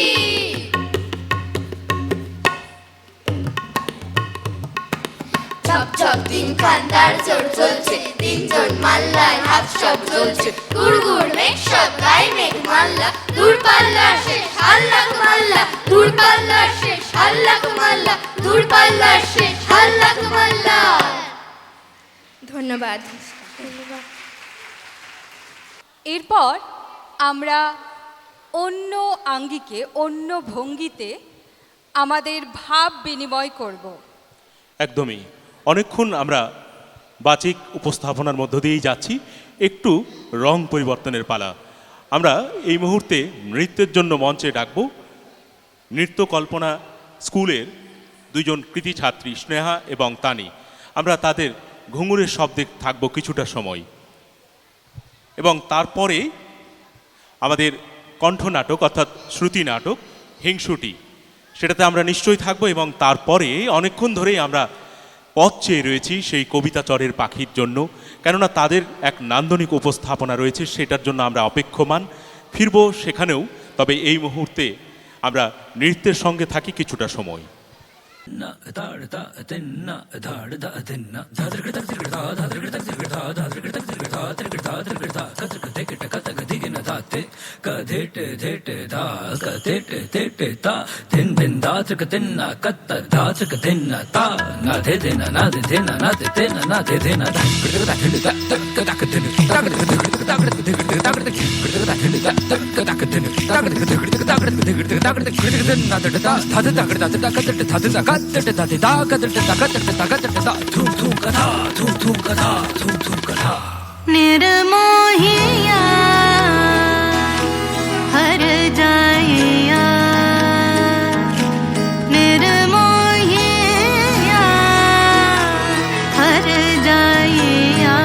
ঝপ ঝপ দিন খান্দার জোর চলছে, তিনজন মাল্লায় হাত সব জ্বলছে। গুড় গুড় মেঘ সব গায়ে মেঘ মাল্লা, দূর পাল্লার শেষ হাল্লাক মাল্লা। দূর পাল্লার শেষ হাল্লাক মাল্লা, দূর পাল্লার শেষ হাল্লাক মাল্লা। ধন্যবাদ। এরপর আমরা অন্য আঙ্গিকে অন্য ভঙ্গিতে আমাদের ভাব বিনিময় করব। একদমই, অনেকক্ষণ আমরা বাচিক উপস্থাপনার মধ্য দিয়েই যাচ্ছি, একটু রং পরিবর্তনের পালা। আমরা এই মুহূর্তে নৃত্যের জন্য মঞ্চে ডাকব নৃত্য কল্পনা স্কুলের 2 জন কৃতি ছাত্রী স্নেহা এবং তানি। আমরা তাদের ঘুঙুরের শব্দে থাকব কিছুটা সময়, এবং তারপরে আমাদের কণ্ঠনাটক অর্থাৎ শ্রুতি নাটক হিংসুটি, সেটাতে আমরা নিশ্চয়ই থাকব। এবং তারপরে অনেকক্ষণ ধরেই আমরা পথ চেয়ে রয়েছি সেই কবিতা চরের পাখির জন্য, কেননা তাদের এক নান্দনিক উপস্থাপনা রয়েছে, সেটার জন্য আমরা অপেক্ষমান। ফিরব সেখানেও, তবে এই মুহূর্তে আমরা নৃত্যের সঙ্গে থাকি কিছুটা সময়। निर्मोहिया हर जाइया, निर्मोहिया हर जाइया।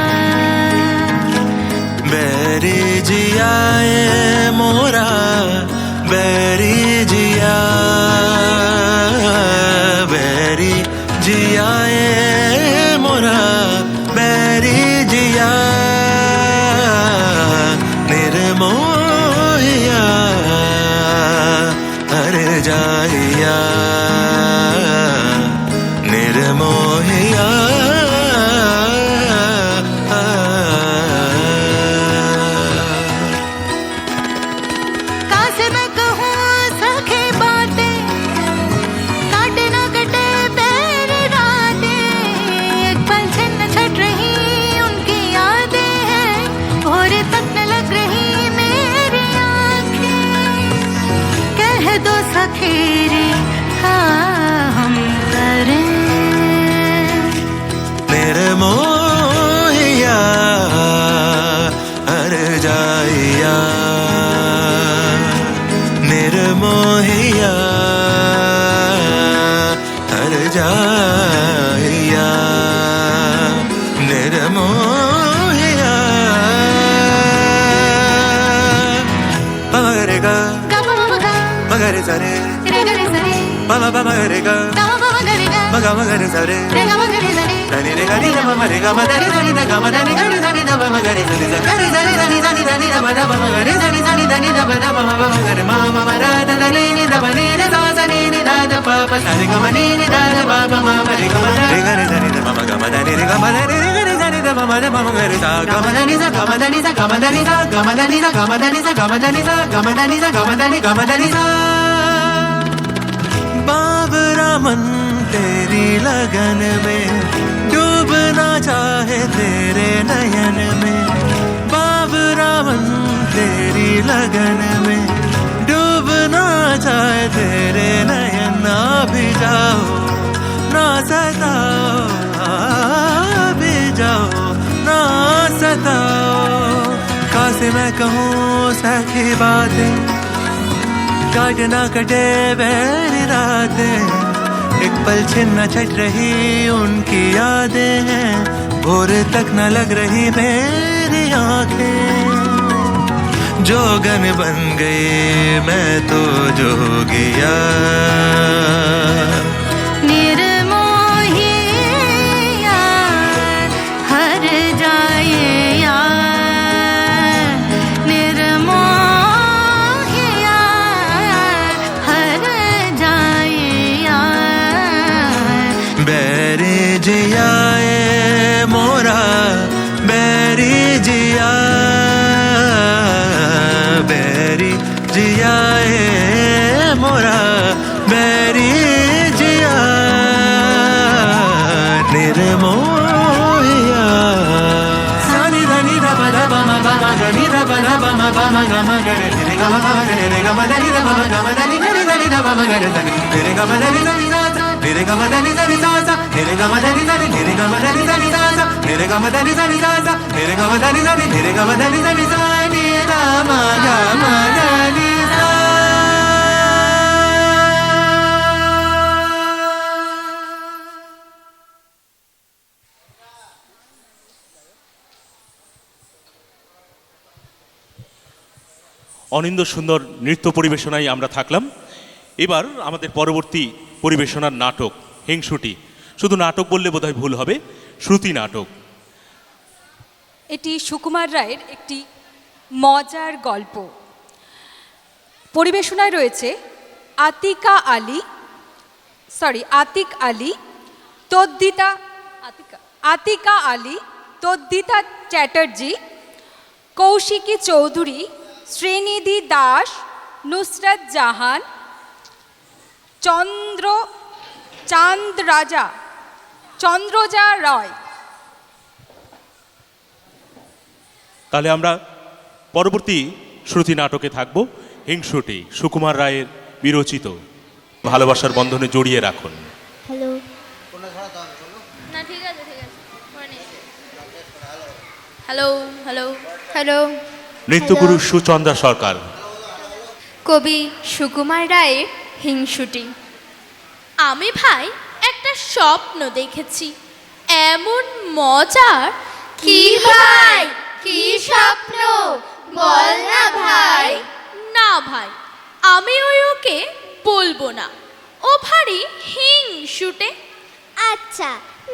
ga ma ga re sa re ga ma ga re sa re da ni re ga ni da ma re ga ma da ni da ga ma da ni ga ni da ni da ma ga re sa re ga re sa re da ni da ni da ma da ma ga re sa ni da ni da ma da ma ga re ma ma ra da da ni da ma ni da sa ni da da pa pa sa re ga ma ni da da pa pa ma re ga ma re ga re sa ni da ma ga ma da ni re ga ma da ni re ga re sa ni da ma da ma ga re sa ga ma da ni sa ga ma da ni sa ga ma da ni sa ga ma da ni sa ga ma da ni sa ga ma da ni sa ga ma da ni sa ga ma da ni ga ma da ni sa Babra मन तेरी लगन में डूबना चाहे तेरे नयन में बाबरा मन तेरी लगन में डूबना चाहे तेरे नयन ना भी जाओ ना सताओ भी जाओ ना सताओ कासे मैं कहूँ सखी बातें काट ना कटे बैरी रातें एक पल छिन न छट रही उनकी यादें हैं भोर तक न लग रही मेरी आंखें जोगन बन गई मैं तो जोगिया निर्मोहिया हर जाए यार निर्मोहिया हर जाए यार बैरी जियाए मोरा बैरी जिया बैरी जियाए मोरा बैरी जिया निर्मोहिया सानी धनी ध प ध प म प म ग नि ध प ध प म प म ग म ग रे रे ग म प म ग रे ग म ध नि ध प म ग म ध नि ग रे ध नि ध प म ग रे ध नि रे ग म ध नि ध नि ध सा रे ग म ध नि ध नि ध सा रे ग म ध नि ध नि रे ग म ध नि ध नि ध सा रे ग म ध नि ध नि ध सा रे ग म ध नि ध नि रे ग म ध नि ध नि सा नि ध म ग म ध नि सा অনিন্দ সুন্দর নৃত্য পরিবেশনায় আমরা থাকলাম। এবার আমাদের পরবর্তী পরিবেশনার নাটক হিংসুটি। শুধু নাটক বললে বোধহয় ভুল হবে, শ্রুতি নাটক। এটি সুকুমার রায়ের একটি মজার গল্প। পরিবেশনায় রয়েছে আতিক আলী, আতিকা আলী, তদ্দিতা চ্যাটার্জি, কৌশিকী চৌধুরী, শ্রীনিধি দাস, নুসরাত জাহান, চন্দ্রজা রয়। তাহলে আমরা পরবর্তী শ্রুতি নাটকে থাকব হিংসুটি, সুকুমার রায়ের বিরচিত। ভালোবাসার বন্ধনে জড়িয়ে রাখুন। হ্যালো না ঠিক আছে হ্যালো হ্যালো হ্যালো নৃত্যগুরু সুচন্দ্রা সরকার। কবি সুকুমার রায়ের হিংসুটি। আমি ভাই একটা স্বপ্ন দেখেছি এমন মজার। কি ভাই কি স্বপ্ন বল না ভাই। না ভাই আমি ওকে বলবো না, ও ভারী হিংসুটে। আচ্ছা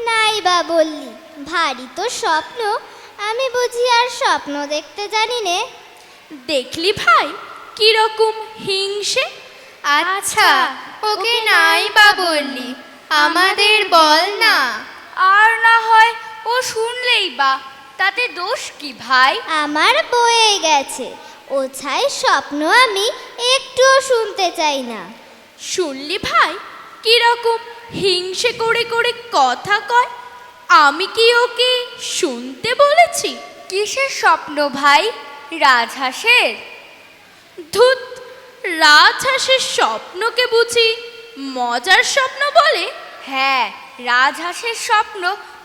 নাই বা বললি, ভারী তো স্বপ্ন, আমি বুঝি আর স্বপ্ন দেখতে জানি নে। দেখলি ভাই কিরকম হিংসে। আচ্ছা ওকে নাই বা বললি, আমাদের বল না। আর না হয় ও শুনলেই বা, তাতে দোষ কি ভাই। আমার বয়ে গেছে, ও ছাই স্বপ্ন আমি একটুও শুনতে চাই না। শুনলি ভাই কিরকম হিংসে করে করে কথা কয়। আমি কি ওকে শুনতে বলেছি? কিসের স্বপ্ন ভাই, রাজহাঁসের? ধুত, রাজহাঁসের স্বপ্নকে বুঝি মজার স্বপ্ন বলে? হ্যাঁ, রাজহাঁসের স্বপ্ন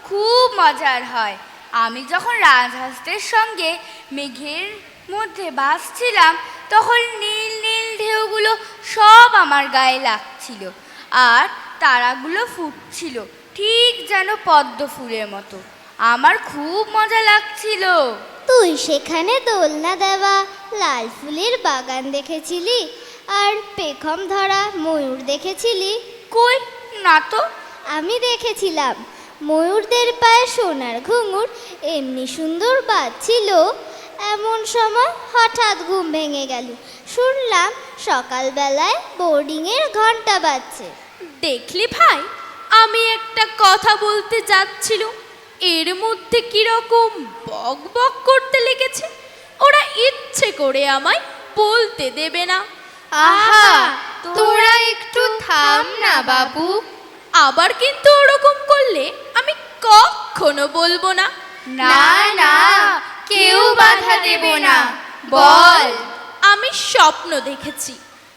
খুব মজার হয়। আমি যখন রাজহাঁসদের সঙ্গে মেঘের মধ্যে ভাসছিলাম, তখন নীল নীল ঢেউগুলো সব আমার গায়ে লাগছিল, আর তারাগুলো ফুটছিল ঠিক যেন পদ্ম ফুলের মতো। আমার খুব মজা লাগছিল। তুই সেখানে দোলনা দেওয়া লাল ফুলের বাগান দেখেছিলি আর পেখম ধরা ময়ূর দেখেছিলি? কই না তো। আমি দেখেছিলাম ময়ূরদের পায়ে সোনার ঘুঙুর এমনি সুন্দর বাজছিল। এমন সময় হঠাৎ ঘুম ভেঙে গেল, শুনলাম সকালবেলায় বোর্ডিংয়ের ঘন্টা বাজছে। দেখলি ভাই, আমি একটা কথা বলতে যাচ্ছিল, এর মধ্যে কিরকম বক বক করতে লেগেছে। ওরা ইচ্ছে করে আমায় বলতে দেবে না। আহা, তোরা একটু থাম না বাবু। আবার কিন্তু ওরকম করলে আমি কখনো বলবো না। না না, কেউ বাধা দেবে না, বল। আমি স্বপ্ন দেখেছি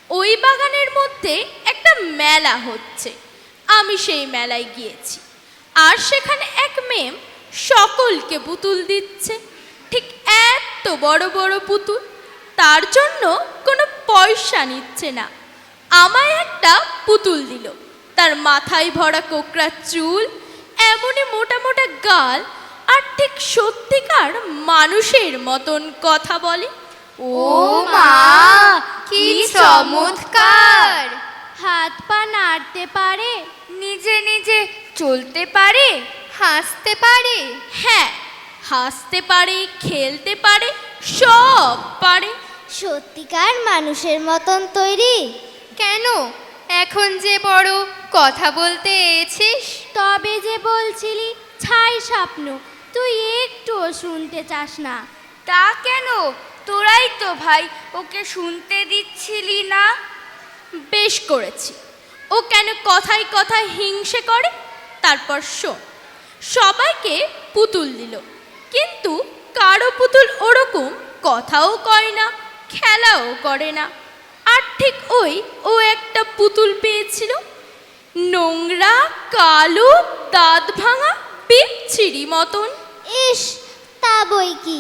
ওই বাগানের মধ্যে একটা মেলা হচ্ছে। আমি সেই মেলায় গিয়েছি, আর সেখানে এক মেম সকলকে পুতুল দিচ্ছে, ঠিক এত বড় বড় পুতুল। তার জন্য কোনো পয়সা নিচ্ছে না। আমায় একটা পুতুল দিল, তার মাথায় ভরা কোকড়া চুল, এমনই মোটা মোটা গাল, আর ঠিক সত্যিকার মানুষের মতন কথা বলে। ও মা, কি চমৎকার! হাত পা নাড়তে পারে, নিজে নিজে চলতে পারে, হাসতে পারে। হ্যাঁ, হাসতে পারে, খেলতে পারে, সব পারে। সত্যিকার মানুষের মতন তৈরি। কেন, এখন যে বড় কথা বলতে এসেছিস? তবে যে বলছিলি ছাই স্বপ্ন, তুই একটুও শুনতে চাস না। তা কেন? তোরাই তো ভাই ওকে শুনতে দিচ্ছিলি না। বেশ করেছি। ও কেন কথায় কথায় হিংসে করে? তারপর শোন, সবাইকে পুতুল দিল, কিন্তু কারো পুতুল ওরকম কথাও কয় না, খেলাও করে না। আর ঠিক ও একটা পুতুল পেয়েছিল, নোংরা, কালো, দাঁত ভাঙা, বিচ্ছিরি মতন। ইস, তা বই কি,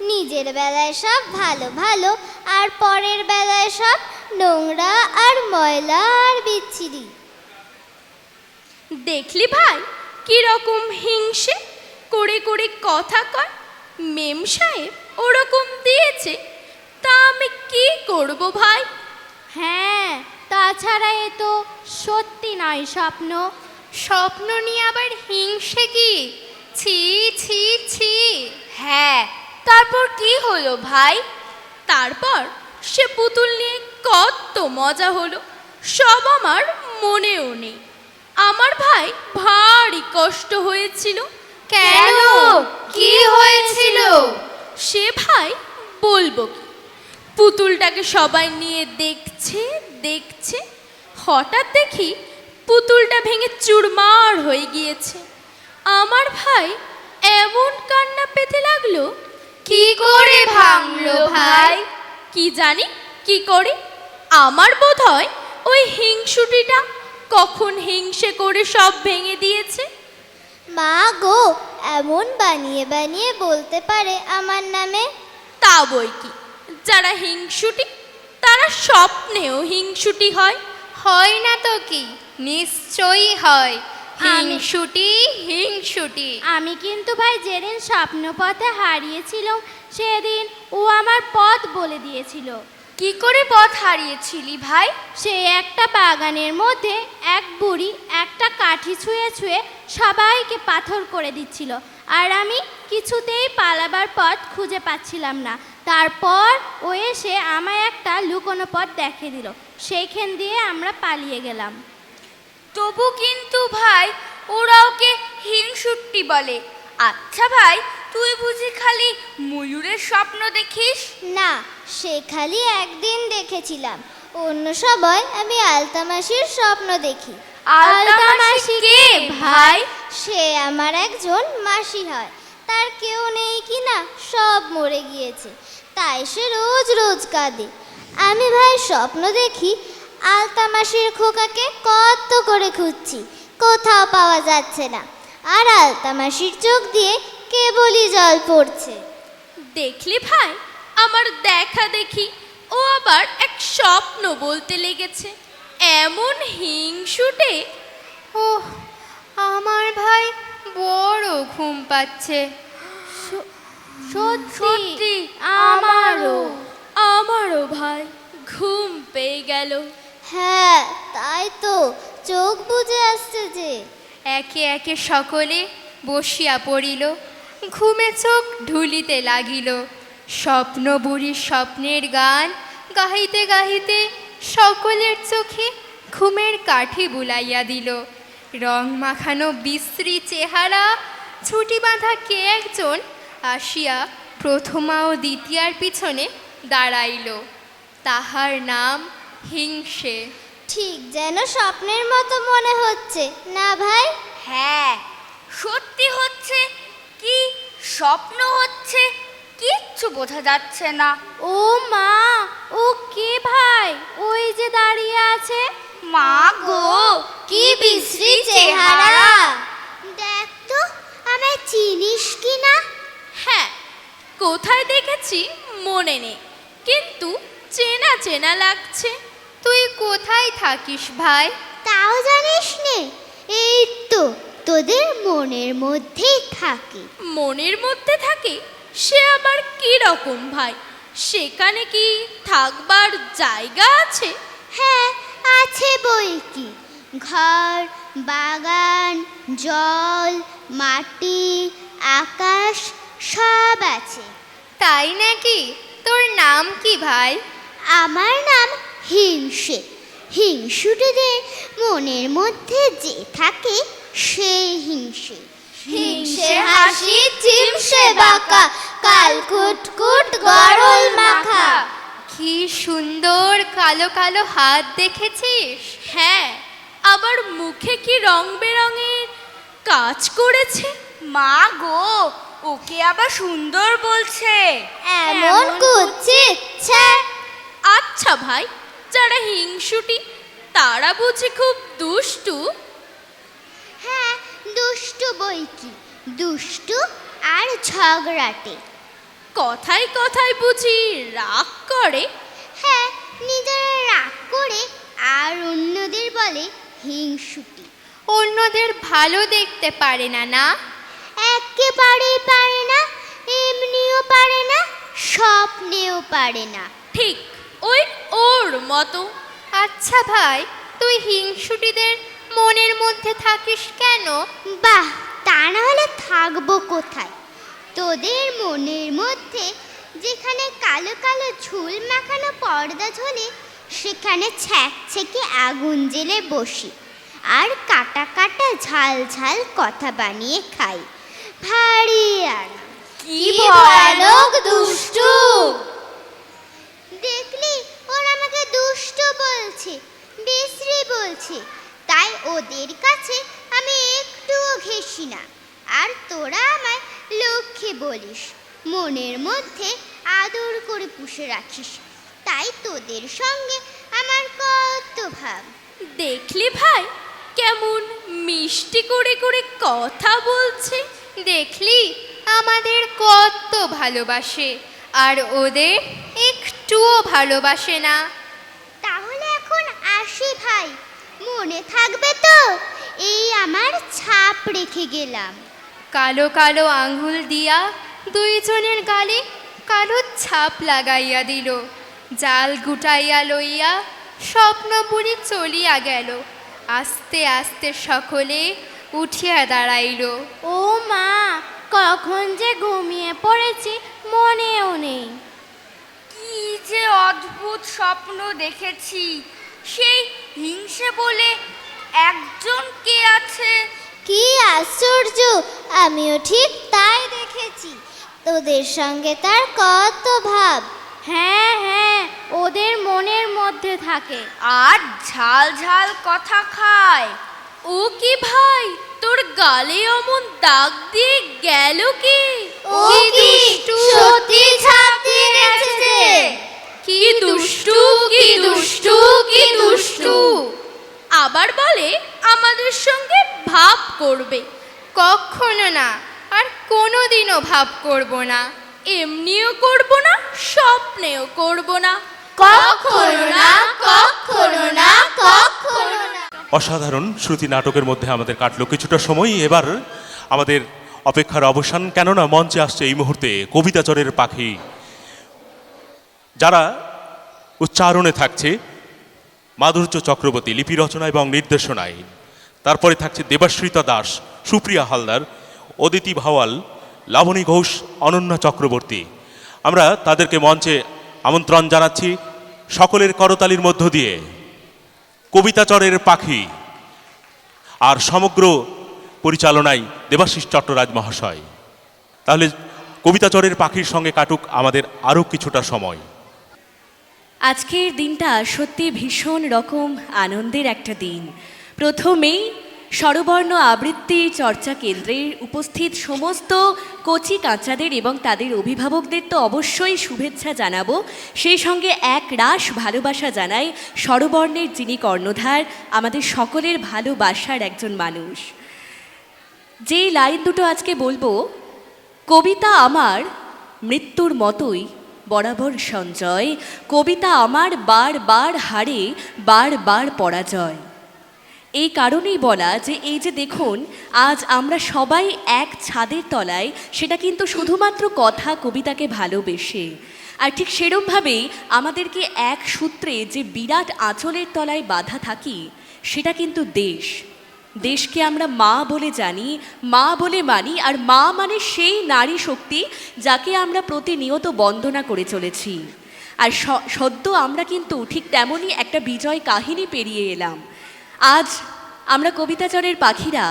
নিজের বেলায় সব ভালো ভালো, আর পরের বেলায় সব নোংরা আর ময়লা আর বিচ্ছিরি। দেখলি ভাই, কিরকম হিংসে করে করে কথা কয়। মেম সাহেব ওরকম দিয়েছে, তা আমি কি করব ভাই? হ্যাঁ, তাছাড়া এ তো সত্যি নয় স্বপ্ন। স্বপ্ন নিয়ে আবার হিংসে কি? ছি ছি ছি। হ্যাঁ, তারপর কি হলো ভাই? তারপর সে পুতুল নিয়ে কত মজা হলো, সব আমার মনেও নেই। আমার ভাই ভারী কষ্ট হয়েছিল। কেন, কি হয়েছিল? সে ভাই বলবো কি, পুতুলটাকে সবাই নিয়ে দেখছে দেখছে, হঠাৎ দেখি পুতুলটা ভেঙে চুরমার হয়ে গিয়েছে। আমার ভাই এমন কান্না পেতে লাগলো। কি করে ভাঙলো ভাই? কি জানি কি করে। আমার বোধ হয় ওই হিংসুটিটা কখন হিংসে করে সব ভেঙে দিয়েছে। মা গো, এমন বানিয়ে বানিয়ে বলতে পারে আমার নামে? তা বই কি, যারা হিংসুটি তারা স্বপ্নেও হিংসুটি হয়। হয় না তো কি, নিশ্চয়ই হয়। হিংসুটি হিংসুটি। আমি কিন্তু ভাই যেদিন স্বপ্নপথে হারিয়েছিলাম, সেদিন ও আমার পথ বলে দিয়েছিল। কি করে পথ হারিয়েছিলি ভাই? সে একটা বাগানের মধ্যে এক বুড়ি একটা কাঠি ছুঁয়ে ছুঁয়ে সবাইকে পাথর করে দিচ্ছিল, আর আমি কিছুতেই পালাবার পথ খুঁজে পাচ্ছিলাম না। তারপর ও এসে আমায় একটা লুকোনো পথ দেখিয়ে দিল, সেইখান দিয়ে আমরা পালিয়ে গেলাম। তবু কিন্তু ভাই ওরা ওকে হিংসুট্টি বলে। আচ্ছা ভাই, তুই বুঝি খালি ময়ূরের স্বপ্ন দেখিস? না, সে খালি একদিন দেখেছিলাম, অন্য সময় আমি আলতা মাসির স্বপ্ন দেখি। আলতা মাসি কে ভাই? সে আমার একজন মাসি হয়, তার কেউ নেই কি না, সব মরে গিয়েছে, তাই সে রোজ রোজ কাঁদে। আমি ভাই স্বপ্ন দেখি আলতা মাসির খোকাকে কত করে খুঁজছি, কোথাও পাওয়া যাচ্ছে না, আর আলতা মাসির চোখ দিয়ে কেবলই জল পড়ছে। দেখলি ভাই, আমার দেখা দেখি ও আবার এক স্বপ্ন বলতে লেগেছে। এমন হিংসুটে। ওহ, আমার ভাই বড় ঘুম পাচ্ছে। সত্যি আমারও। আমারও ভাই ঘুম পেয়ে গেল। হ্যাঁ, তাই তো, চোখ বুজে আসছে যে। একে একে সকলে বসিয়া পড়িল, ঘুমে চোখ ঢুলিতে লাগিল। স্বপ্ন বুড়ির স্বপ্নের গান গাহিতে গাহিতে সকলের চোখে ঘুমের কাঠি বুলাইয়া দিল। রং মাখানো বিশ্রী চেহারা, ছুটি বাঁধা কে একজন আসিয়া প্রথমা ও দ্বিতীয়ার পিছনে দাঁড়াইল। তাহার নাম হিংসে। ঠিক যেন স্বপ্নের মতো মনে হচ্ছে না ভাই? হ্যাঁ, সত্যি হচ্ছে কি স্বপ্ন হচ্ছে কিচ্ছু বোঝা যাচ্ছে না। ও মা, ও কে ভাই ওই যে দাঁড়িয়ে আছে? মা গো, কি বিশ্রী চেহারা! দেখ তো আমায় চিনিস কি না? হ্যাঁ, কোথায় দেখেছি মনে নেই, কিন্তু চেনা চেনা লাগছে। তুই কোথায় থাকিস ভাই? তাও জানিস নে? এই তো তোদের মনের মধ্যেই থাকে। মনের মধ্যে থাকে? সে আবার কি রকম ভাই? সেখানে কি থাকবার জায়গা আছে? হ্যাঁ আছে বই কি, ঘর, বাগান, জল, মাটি, আকাশ সব আছে। তাই নাকি? তোর নাম কি ভাই? আমার নাম হিংসে। হিংসুটিদের মনের মধ্যে যে থাকে সেই হিংসে। হিংসে হাসি চিমসে বাঁকা, কাল কুটকুট গরল মাখা। কি সুন্দর কালো কালো হাত দেখেছিস? হ্যাঁ, আবার মুখে কি রং বেরঙের কাজ করেছে। মা গো, ওকে আবার সুন্দর বলছে। এমন কুৎসিত ছ্যা। আচ্ছা ভাই, যারা হিংসুটি তারা বুঝি খুব দুষ্টু? হ্যাঁ দুষ্টু বই কি, দুষ্টু আর ঝগড়াটে। কথায় কথায় বুঝি রাগ করে? হ্যাঁ, নিজেরা রাগ করে আর অন্যদের বলে হিংসুটি। অন্যদের ভালো দেখতে পারে না, না? একেবারেই পারে না, এমনিও পারে না, স্বপ্নেও পারে না। ঠিক ওই ওর মতো। আচ্ছা ভাই, তুই হিংসুটিদের মনের মধ্যে থাকিস কেন? বাহ, তা না হলে থাকবো কোথায়? তোদের মনের মধ্যে যেখানে কালো কালো ঝুল মাখানো পর্দা ঝোলে, সেখানে ছ্যাঁকে আগুন জেলে বসি আর কাটা কাটা ঝাল ঝাল কথা বানিয়ে খাই। ভারী আর কি ভয়ানক দুষ্টু! দেখলি ওরা আমাকে দুষ্ট বলছে, বিশ্রী বলছে, তাই ওদের কাছে আমি একটুও ঘেঁষি না। আর তোরা আমায় লক্ষ্মী বলিস, মনের মধ্যে আদর করে পুষে রাখিস, তাই তোদের সঙ্গে আমার কত ভাব। দেখলি ভাই কেমন মিষ্টি করে করে কথা বলছে? দেখলি আমাদের কত ভালোবাসে, আর ওদের একটুও ভালোবাসে না। তাহলে এখন আসি ভাই, মনে থাকবে তো? এই আমার ছাপ রেখে গেলাম। কালো কালো আঙ্গুল দিয়া দুইজনের গালে কালো ছাপ লাগাইয়া দিল। জাল গুটাইয়া লইয়া স্বপ্নপুরী চলিয়া গেল। আস্তে আস্তে সকলে উঠিয়া দাঁড়াইল। ও মা, কখন যে ঘুমিয়ে পড়েছি মনেও নেই। কি যে অদ্ভুত স্বপ্ন দেখেছি! সেই হিংসে বলে একজন কে আছে। কি আশ্চর্য, আমিও ঠিক তাই দেখেছি। তোদের সঙ্গে তার কত ভাব। হ্যাঁ হ্যাঁ, ওদের মনের মধ্যে থাকে। আর ঝাল ঝাল কথা খায়। ও কি ভাই, তোর গালে অমন দাগ দিয়ে গেল কি? ও কি সত্যি ছাপ দিয়ে গেছে? কি দুষ্টু, কি দুষ্টু, কি দুষ্টু! আবার বলে আমাদের সঙ্গে ভাব করবে। কখনো না, আর কোনোদিনও ভাব করব না। এমনিও করব না, স্বপ্নেও করব না। কখনো না, কখনো না, কখনো না। অসাধারণ শ্রুতি নাটকের মধ্যে আমাদের কাটলো কিছুটা সময়। এবার আমাদের অপেক্ষার অবসান, কেননা মঞ্চে আসছে এই মুহূর্তে কবিতাচরের পাখি, যারা উচ্চারণে থাকছে মাধুর্য চক্রবর্তী, লিপি রচনা এবং নির্দেশনায় তারপরে থাকছে দেবাশ্রিতা দাস, সুপ্রিয়া হালদার, অদিতি ভাওয়াল, লাবণী ঘোষ, অনন্যা চক্রবর্তী। আমরা তাদেরকে মঞ্চে আমন্ত্রণ জানাচ্ছি সকলের করতালির মধ্য দিয়ে। কবিতাচরের পাখি আর সমগ্র পরিচালনায় দেবাশিস চট্টরাজ মহাশয়। তাহলে কবিতাচরের পাখির সঙ্গে কাটুক আমাদের আরও কিছুটা সময়। আজকের দিনটা সত্যি ভীষণ রকম আনন্দের একটা দিন। প্রথমেই স্বরবর্ণ আবৃত্তি চর্চা কেন্দ্রের উপস্থিত সমস্ত কচি কাঁচাদের এবং তাদের অভিভাবকদের তো অবশ্যই শুভেচ্ছা জানাবো, সেই সঙ্গে এক রাশ ভালোবাসা জানাই স্বরবর্ণের যিনি কর্ণধার, আমাদের সকলের ভালোবাসার একজন মানুষ। যেই লাইন দুটো আজকে বলবো, কবিতা আমার মৃত্যুর মতোই বরাবর সঞ্জয়, কবিতা আমার বার বার হারে বার বার পরাজয়। এই কারণেই বলা যে এই যে দেখুন আজ আমরা সবাই এক ছাদের তলায়, সেটা কিন্তু শুধুমাত্র কথা কবিতাকে ভালোবেসে। আর ঠিক সেরকমভাবেই আমাদেরকে এক সূত্রে যে বিরাট আঁচলের তলায় বাঁধা থাকি, সেটা কিন্তু দেশ। দেশকে আমরা মা বলে জানি, মা বলে মানি, আর মা মানে সেই নারী শক্তি যাকে আমরা প্রতিনিয়ত বন্দনা করে চলেছি। আর সদ্য আমরা কিন্তু ঠিক তেমনই একটা বিজয় কাহিনী পেরিয়ে এলাম। আজ আমরা কবিতাচরের পাখিরা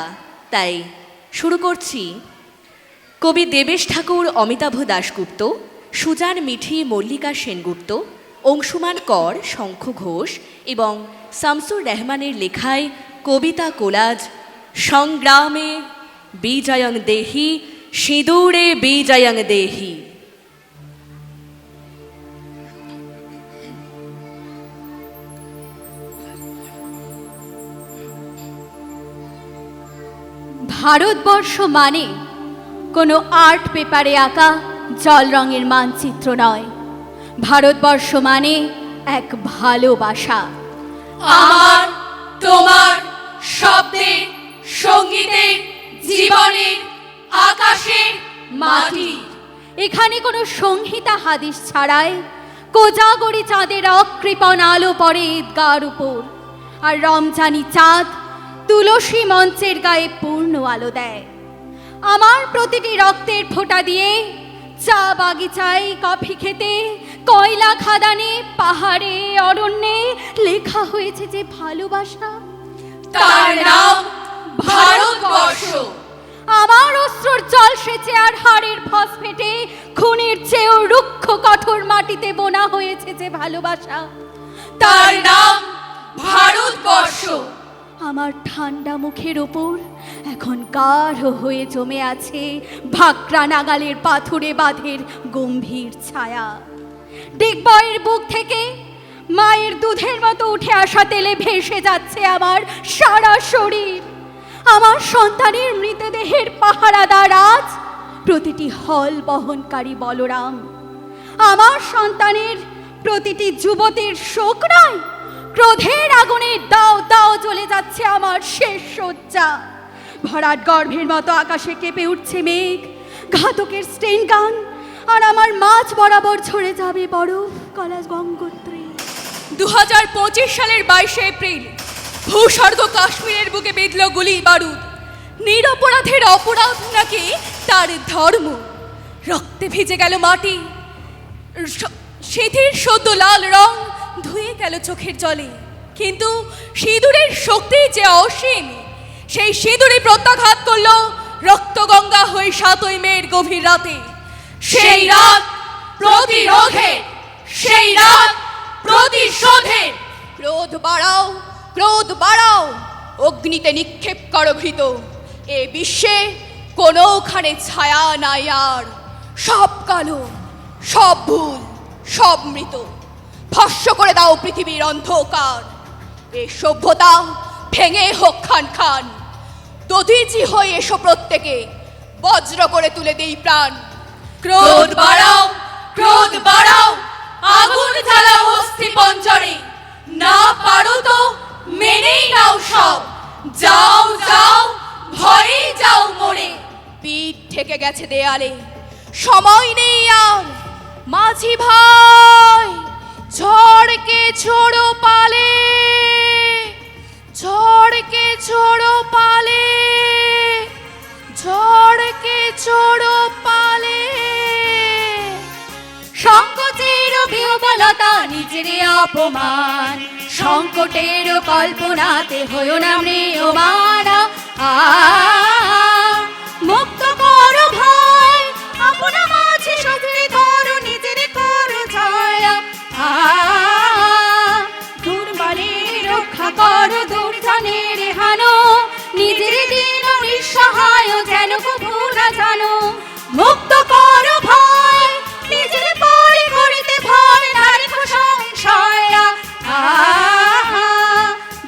তাই শুরু করছি কবি দেবেশ ঠাকুর, অমিতাভ দাশগুপ্ত, সুজান মিঠি, মল্লিকা সেনগুপ্ত, অংশুমান কর, শঙ্খ ঘোষ এবং শামসুর রহমানের লেখায় কবিতা কোলাজ সংগ্রামে বিজয়ং দেহি, সিঁদুরে বিজয়ং দেহি। ভারতবর্ষ মানে কোনো আর্ট পেপারে আঁকা জল রঙের মানচিত্র নয়। ভারতবর্ষ মানে এক ভালোবাসা। আমার তোমার শব্দের, সঙ্গীতের, জীবনের, আকাশের, মাটির। এখানে কোনো সংহিতা হাদিস ছাড়াই কোজাগরি চাঁদের অকৃপণ আলো পড়ে ঈদগার উপর, আর রমজানি চাঁদ তুলসী মঞ্চের গায়ে পূর্ণ আলো দেয়। আমার প্রতিটি রক্তের ফোঁটা দিয়ে চা বাগিচায়, কফি খেতে, কয়লা খাদানে, পাহাড়ে, অরণ্যে লেখা হয়েছে যে ভালোবাসা, তার নাম ভারতবর্ষ। আমার অশ্রুর জল সেচে আর হাড়ের ফসফেটে খুনের চেয়েও রুক্ষ কঠোর মাটিতে বোনা হয়েছে যে ভালোবাসা, তার নাম ভারতবর্ষ। আমার ঠান্ডা মুখের ওপর এখন গাঢ় হয়ে জমে আছে ভাকরা নাগালের পাথুরে বাঁধের গম্ভীর ছায়া। ডিগবয়ের বুক থেকে মায়ের দুধের মতো উঠে আসা তেলে ভেসে যাচ্ছে আমার সারা শরীর। আমার সন্তানের মৃতদেহের পাহারাদার আজ প্রতিটি হল বহনকারী বলরাম। আমার সন্তানের প্রতিটি যুবতীর শোক নয়, ক্রোধের আগুনে দাও দাও জ্বলে যাচ্ছে আমার শেষ শয্যা। ভরাট গর্ভের মতো আকাশে কেঁপে উঠছে মেঘ, ঘাতকের স্টেন গান, আর আমার মাঝ বরাবর ঝরে যাবে বরফ গলা গঙ্গোত্রী। 2025 সালের 22 এপ্রিল ভূস্বর্গ কাশ্মীরের বুকে বিঁধল গুলি বারুদ। নিরপরাধের অপরাধ নাকি তার ধর্ম। রক্তে ভিজে গেল মাটি, সিঁথির সদ্য লাল রং ধুয়ে গেল চোখের জলে। কিন্তু সিঁদুরের শক্তি যে অসীম, সেই সিঁদুরই প্রত্যাঘাত করল রক্তগঙ্গা হয়ে 7ই মের গভীর রাতে। সেই রাত প্রতিরোধে, সেই রাত প্রতিশোধে। ক্রোধ বাড়াও, ক্রোধ বাড়াও, অগ্নিতে নিক্ষেপ করো ঘৃত। এ বিশ্বে কোনোখানে ছায়া নাই আর। সব কালো, সব ভুল, সব মৃত। ভস্য করে দাও পৃথিবীর অন্ধকার। এ সভ্যতা ভেঙে হোক খান খান। দধিচি হয়ে এসো প্রত্যেকে, বজ্র করে তুলে দেই প্রাণ। ক্রোধ বাড়াও, ক্রোধ বাড়াও, আগুন জ্বালাও অস্থি পঞ্জরে। না পারো তো মেনেই নাও সব, যাও যাও ভয়ে যাও মরে। পিঠ ঠেকে গেছে দেয়ালে, সময় নেই আর। মাঝি ভাই ঝড়কে ছোড়ো পালে, ঝড়কে চড়ো পালে, ঝড়কে চড়ো পালে। সংকোচের বিহবলতা নিজের অপমান, সংকটের কল্পনাতে হয়েও না মৃয়মান। মুক্ত করো ভয়, আপনা মাঝে সজরে ধরো নিজের করো ছায়া। দুর্বারের রক্ষা করো, দুর্জনের হানো, নিজের দিন নিঃসহায় যেন কভু না জানো। মুক্ত করো ভয়, নিজের পরে করিতে ভয় না রেখো সংশয়।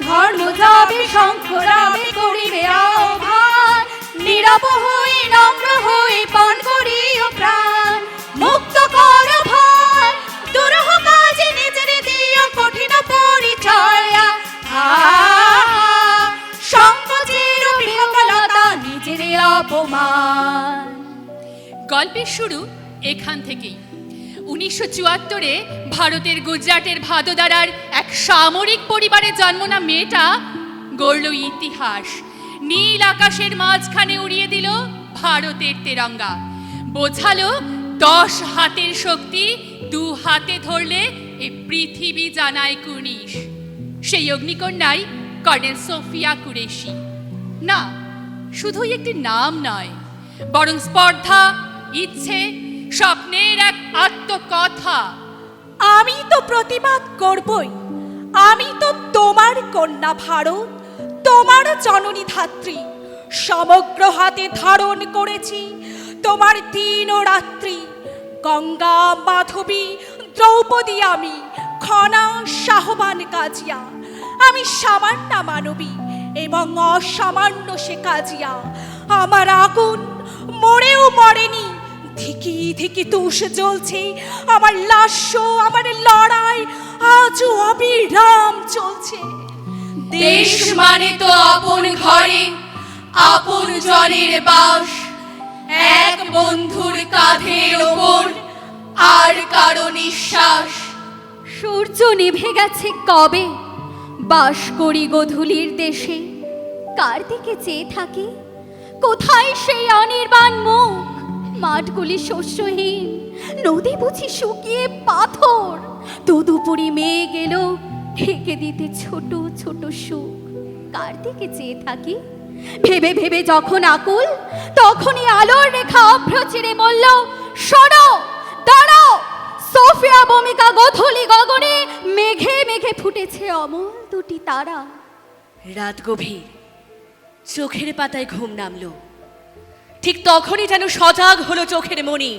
ধর্ম যাবে শঙ্খ রাবে করিবে আহ্বান, নীরব হয়ে নম্র হয়ে পান করিও প্রাণ। মুক্ত করো ভয়, দুরূহ কাজে নিজের দিও কঠিন পরিচয়। সংকোচের বিহবলতা নিজের অপমান। গল্পের শুরু এখান থেকেই। 1974-এ ভারতের গুজরাটের ভাদোদারার এক সামরিক পরিবারে জন্ম না মেয়েটা গড়ল ইতিহাস। নীল আকাশের মাঝখানে উড়িয়ে দিল ভারতের তেরঙ্গা, বোঝালো 10 হাতের শক্তি 2 হাতে ধরলে এ পৃথিবী জানায় কুর্নিশ। সেই অগ্নিকন্যাই কর্নেল সোফিয়া কুরেশি। না, শুধুই একটি নাম নয়, বরং স্পর্ধা, ইচ্ছে, স্বপ্নের এক আত্মকথা। আমি তো প্রতিবাদ করবই, আমি তো তোমার কন্যা ভারত, তোমার জননী ধাত্রী। সমগ্র হাতে ধারণ করেছি তোমার দিন ও রাত্রি। গঙ্গা, মাধবী, দ্রৌপদী আমি, খনা, শাহবান, কাজিয়া। আমি সামান্য মানবী এবং অসামান্য সে কাজিয়া। আমার আগুন মরেও মরেনি, ধিকি ধিকি তুষ জ্বলছে। আমার লাস্য, আমার লড়াই আজও অবিরাম চলছে। দেশ মানে তো আপন ঘরে, আপন জনের বাস, এক বন্ধুর কাঁধের ওপর আর কারো নিঃশ্বাস। সূর্য নিভে গেছে কবে, বাস করি গোধূলির দেশে। কার দিকে চেয়ে থাকি, কোথায় সেই অনির্বাণ মুখ? মাঠগুলি শস্যহীন, নদী বুঝি শুকিয়ে পাথর। তদুপরি মেয়ে গেল ঢেকে দিতে ছোট ছোট সুখ। কার দিকে চেয়ে থাকি, ভেবে ভেবে যখন আকুল, তখনই আলোর রেখা অভ্র চিরে বলল, শোনো, দাঁড়াও। সোফিয়া ভূমিকা গোধূলি গগনে মেঘে মেঘে ফুটেছে অমল 2টি তারা। রাত গভীর, চোখের পাতায় ঘুম নামলো। ঠিক তখনই যেন সজাগ হলো চোখের মনি।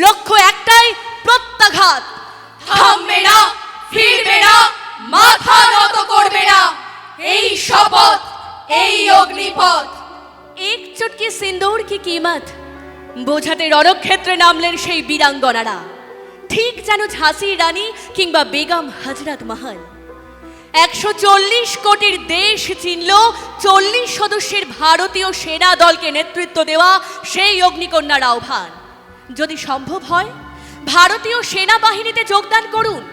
লক্ষ্য একটাই, প্রত্যাঘাত। থামবে না, ফিরবে না, মাথা নত করবে না। এই শপথ, এই অগ্নিপথ। এক চুটকি সিন্দুর কি কিমত বোঝাতে রণক্ষেত্রে নামলেন সেই বীরাঙ্গনারা। ঠিক যেন ঝাঁসি রানী কিংবা বেগম হজরত মহল। 140 কোটির দেশ চিনল 40 সদস্যের ভারতীয় সেনা দলকে নেতৃত্ব দেওয়া সেই অগ্নিকন্যার আহ্বান। যদি সম্ভব হয়, ভারতীয় সেনাবাহিনীতে যোগদান করুন।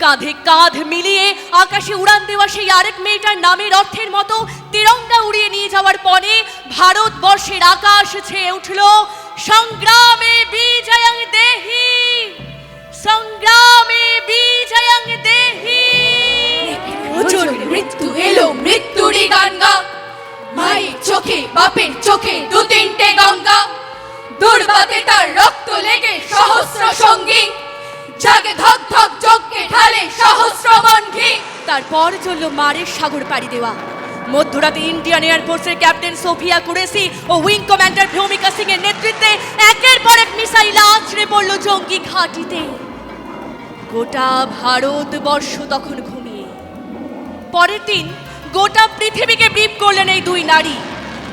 কাঁধে কাঁধ মিলিয়ে আকাশে উড়ান দেওয়া সেই আরেক মেয়েটার নামের অর্থের মতো তিরঙ্গা উড়িয়ে নিয়ে যাওয়ার পরে ভারতবর্ষের আকাশ ছেয়ে উঠল সংগ্রামে বিজয়ং দেহি, সংগ্রামে বিজয়ং দেহি। মৃত্যু এলো, মৃত্যুরই গান গা। মায়ের চোখে, বাপের চোখে 2-3টে গঙ্গা। দুর্বাতে তার রক্ত লেগে সহস্র সঙ্গী, জাগে ধক ধক যজ্ঞে ঢালে সহস্র বন্ধি। তারপর চলল মারের সাগর পাড়ি দেওয়া। মধ্যরাতে ইন্ডিয়ান এয়ারফোর্সের ক্যাপ্টেন সোফিয়া কুরেশি ও উইং কমান্ডার ভূমিকা সিং এর নেতৃত্বে একের পর এক মিসাইল আছড়ে পড়ল জঙ্গি ঘাঁটিতে। গোটা ভারতবর্ষ তখন ঘুমিয়ে। পরের দিন গোটা পৃথিবীকে ব্রিফ করলেন এই 2 নারী।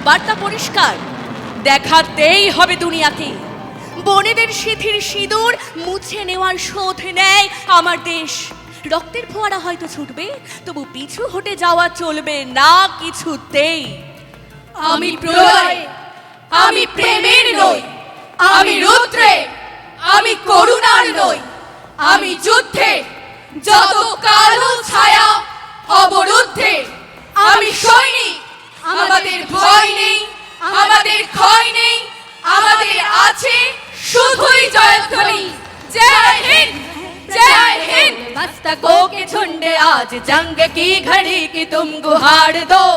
বার্তা পরিষ্কার, দেখাতেই হবে দুনিয়াকে, বনেদের শিথির সিঁদুর মুছে নেওয়ার শোধ নেয় আমার দেশ। রক্তের ফোয়ারা হয়তো ছুটবে, তবু পিছু হটে যাওয়া চলবে না কিছুতেই। আমি প্রলয়, আমি প্রেমের নই, আমি রুদ্রে, আমি করুণার নই। আমি যুদ্ধে, যত কালো ছায়া অবরুদ্ধে। আমি সৈনিক, আমাদের ভয় নেই, আমাদের ক্ষয় নেই, আমাদের আছে শুধুই জয়ধ্বনি। জয় হিন্দ, जय हिंद। मस्तकों के झुंड आज जंग की घड़ी की तुम गुहार दो,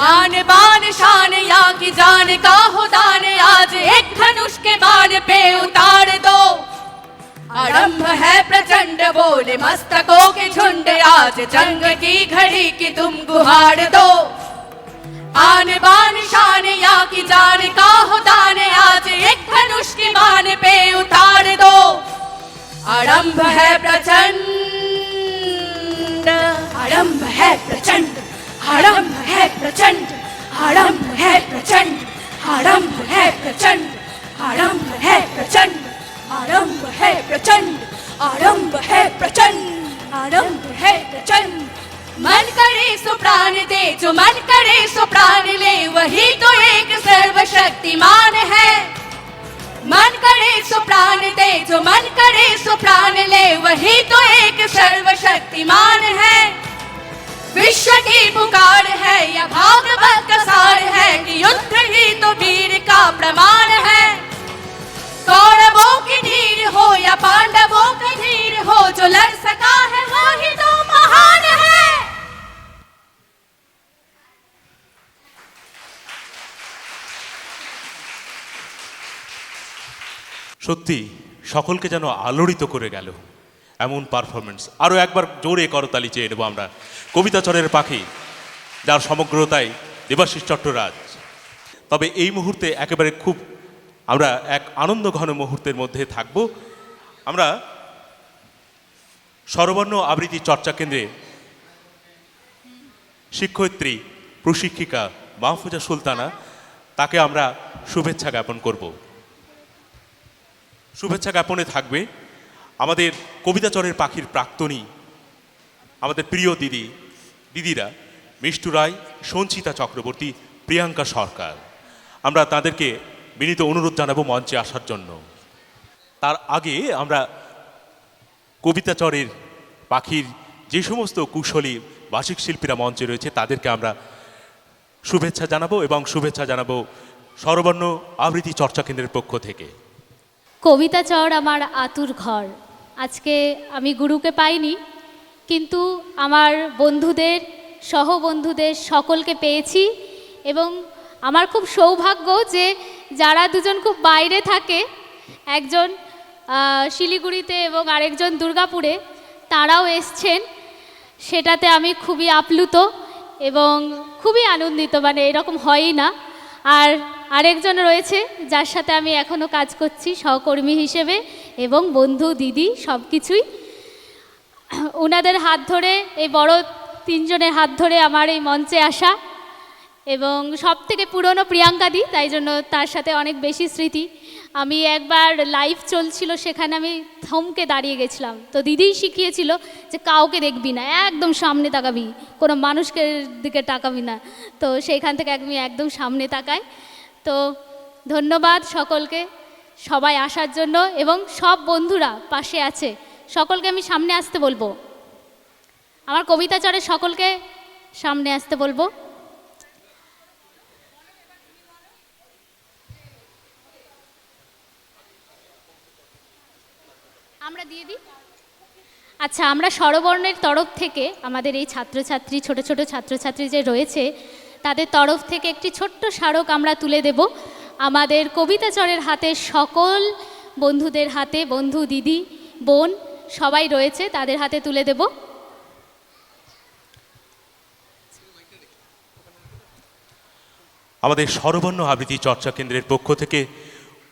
आन बान शान या की जान का हो दान आज एक धनुष के बाण पे उतार दो। आरंभ है प्रचंड बोले मस्तकों के झुंड आज जंग की घड़ी की तुम गुहार दो, आन बान शान या की जान का हो दान आज एक धनुष के बाण पे उतार दो। आरंभ है प्रचंड, आरंभ है प्रचंड, आरंभ है प्रचंड, आरंभ है प्रचंड, आरंभ है प्रचंड, आरंभ है प्रचंड, आरंभ है प्रचंड, आरंभ है प्रचंड, आरंभ है प्रचंड। मन करे सो प्राण दे, जो मन करे सो प्राण ले, वही तो एक सर्वशक्तिमान है। मन करे सो प्राण दे, जो मन करे सो प्राण ले, वही तो एक सर्वशक्तिमान है। विश्व की पुकार है या भागवत का सार है कि युद्ध ही तो वीर का प्रमाण है। कौरवों की धीर हो या पांडवों की धीर हो, जो लड़ सका है वो ही तो महान है। সত্যি সকলকে যেন আলোড়িত করে গেল এমন পারফরমেন্স। আরও একবার জোরে করতালি চেয়ে নেব আমরা কবিতাচরের পাখি, যার সমগ্রতায় দেবাশিস চট্টরাজ। তবে এই মুহূর্তে একেবারে খুব আমরা এক আনন্দ ঘন মুহূর্তের মধ্যে থাকব। আমরা স্বরবর্ণ আবৃত্তি চর্চা কেন্দ্রে শিক্ষয়িত্রী প্রশিক্ষিকা মাহফুজা সুলতানা, তাকে আমরা শুভেচ্ছা জ্ঞাপন করব। শুভেচ্ছা জ্ঞাপনে থাকবে আমাদের কবিতাচরের পাখির প্রাক্তনী, আমাদের প্রিয় দিদিরা মিষ্টু রায়, সঞ্চিতা চক্রবর্তী, প্রিয়াঙ্কা সরকার। আমরা তাদেরকে বিনীত অনুরোধ জানাবো মঞ্চে আসার জন্য। তার আগে আমরা কবিতাচরের পাখির যে সমস্ত কুশলী বাচিক শিল্পীরা মঞ্চে রয়েছে তাদেরকে আমরা শুভেচ্ছা জানাবো, এবং শুভেচ্ছা জানাবো স্বরবর্ণ আবৃত্তি চর্চা কেন্দ্রের পক্ষ থেকে। কবিতাচর আমার আতুর ঘর। আজকে আমি গুরুকে পাইনি, কিন্তু আমার বন্ধুদের, সহবন্ধুদের সকলকে পেয়েছি। এবং আমার খুব সৌভাগ্য যে যারা দুজন খুব বাইরে থাকে, একজন শিলিগুড়িতে এবং আরেকজন দুর্গাপুরে, তারাও এসছেন। সেটাতে আমি খুবই আপ্লুত এবং খুবই আনন্দিত, মানে এরকম হয়ই না। আর আরেকজন রয়েছে যার সাথে আমি এখনও কাজ করছি সহকর্মী হিসেবে, এবং বন্ধু, দিদি, সব কিছুই। ওনাদের হাত ধরে, এই বড় তিনজনের হাত ধরে আমার এই মঞ্চে আসা। এবং সব থেকে পুরনো প্রিয়াঙ্কা দি, তাই জন্য তার সাথে অনেক বেশি স্মৃতি। আমি একবার লাইভ চলছিল, সেখানে আমি থমকে দাঁড়িয়ে গেছিলাম। তো দিদিই শিখিয়েছিল যে কাউকে দেখবি না, একদম সামনে তাকাবি, কোনো মানুষকে দিকে তাকাবি না। তো সেইখান থেকে আমি একদম সামনে তাকাই। তো ধন্যবাদ সকলকে, সবাই আসার জন্য, এবং সব বন্ধুরা পাশে আছে, সকলকে আমি সামনে আসতে বলবো। আমার কবিতাচরে সকলকে সামনে আসতে বলবো। আমরা দিয়ে দিই। আচ্ছা, আমরা স্বরবর্ণের তরফ থেকে আমাদের এই ছাত্রছাত্রী, ছোট ছোট ছাত্রছাত্রী যে রয়েছে, তাদের তরফ থেকে একটি ছোট্ট স্মারক আমরা তুলে দেব আমাদের কবিতাচরের হাতে। সকল বন্ধুদের হাতে, বন্ধু, দিদি, বোন সবাই রয়েছে, তাদের হাতে তুলে দেব। আমাদের স্বরবর্ণ আবৃত্তি চর্চা কেন্দ্রের পক্ষ থেকে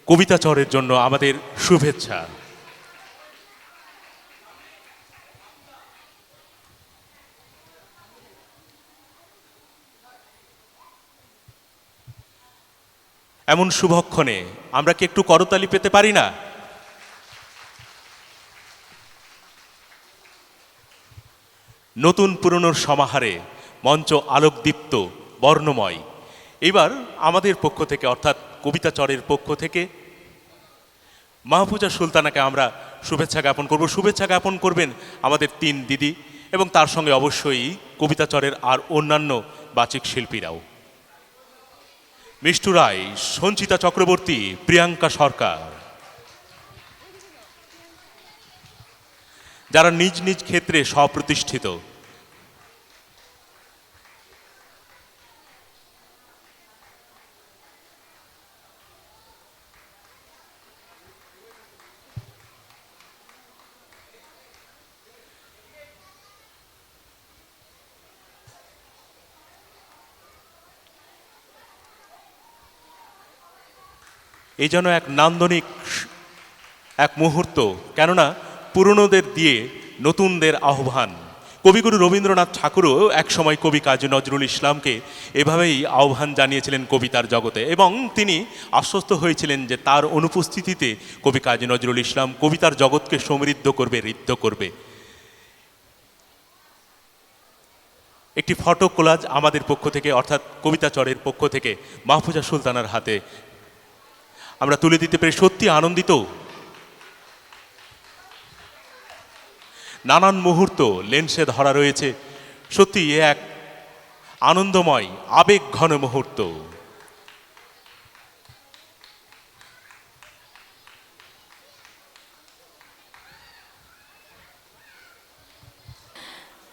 কবিতাচরের জন্য আমাদের শুভেচ্ছা। এমন শুভক্ষণে আমরা কি একটু করতালি পেতে পারি না? নতুন পুরনোর সমাহারে মঞ্চ আলোকদীপ্ত, বর্ণময়। এবার আমাদের পক্ষ থেকে, অর্থাৎ কবিতাচরের পক্ষ থেকে মাহফুজা সুলতানাকে আমরা শুভেচ্ছা জ্ঞাপন করব। শুভেচ্ছা জ্ঞাপন করবেন আমাদের তিন দিদি, এবং তার সঙ্গে অবশ্যই কবিতাচরের আর অন্যান্য বাচিক শিল্পীরাও। মিষ্টু রায়, সঞ্চিতা চক্রবর্তী, প্রিয়াঙ্কা সরকার, যারা নিজ নিজ ক্ষেত্রে স্বপ্রতিষ্ঠিত। এই যেন এক নান্দনিক এক মুহূর্ত, কেননা পুরনোদের দিয়ে নতুনদের আহ্বান। কবিগুরু রবীন্দ্রনাথ ঠাকুরও একসময় কবি কাজী নজরুল ইসলামকে এভাবেই আহ্বান জানিয়েছিলেন কবিতার জগতে, এবং তিনি আশ্বস্ত হয়েছিলেন যে তার অনুপস্থিতিতে কবি কাজী নজরুল ইসলাম কবিতার জগৎকে সমৃদ্ধ করবে, ঋদ্ধ করবে। একটি ফটো কোলাজ আমাদের পক্ষ থেকে, অর্থাৎ কবিতাচরের পক্ষ থেকে মাহফুজা সুলতানার হাতে আমরা তুলে দিতে পেরে সত্যি আনন্দিত। নানান মুহূর্ত লেন্সে ধরা রয়েছে, সত্যি এ এক আনন্দময় আবেগ ঘন মুহূর্ত।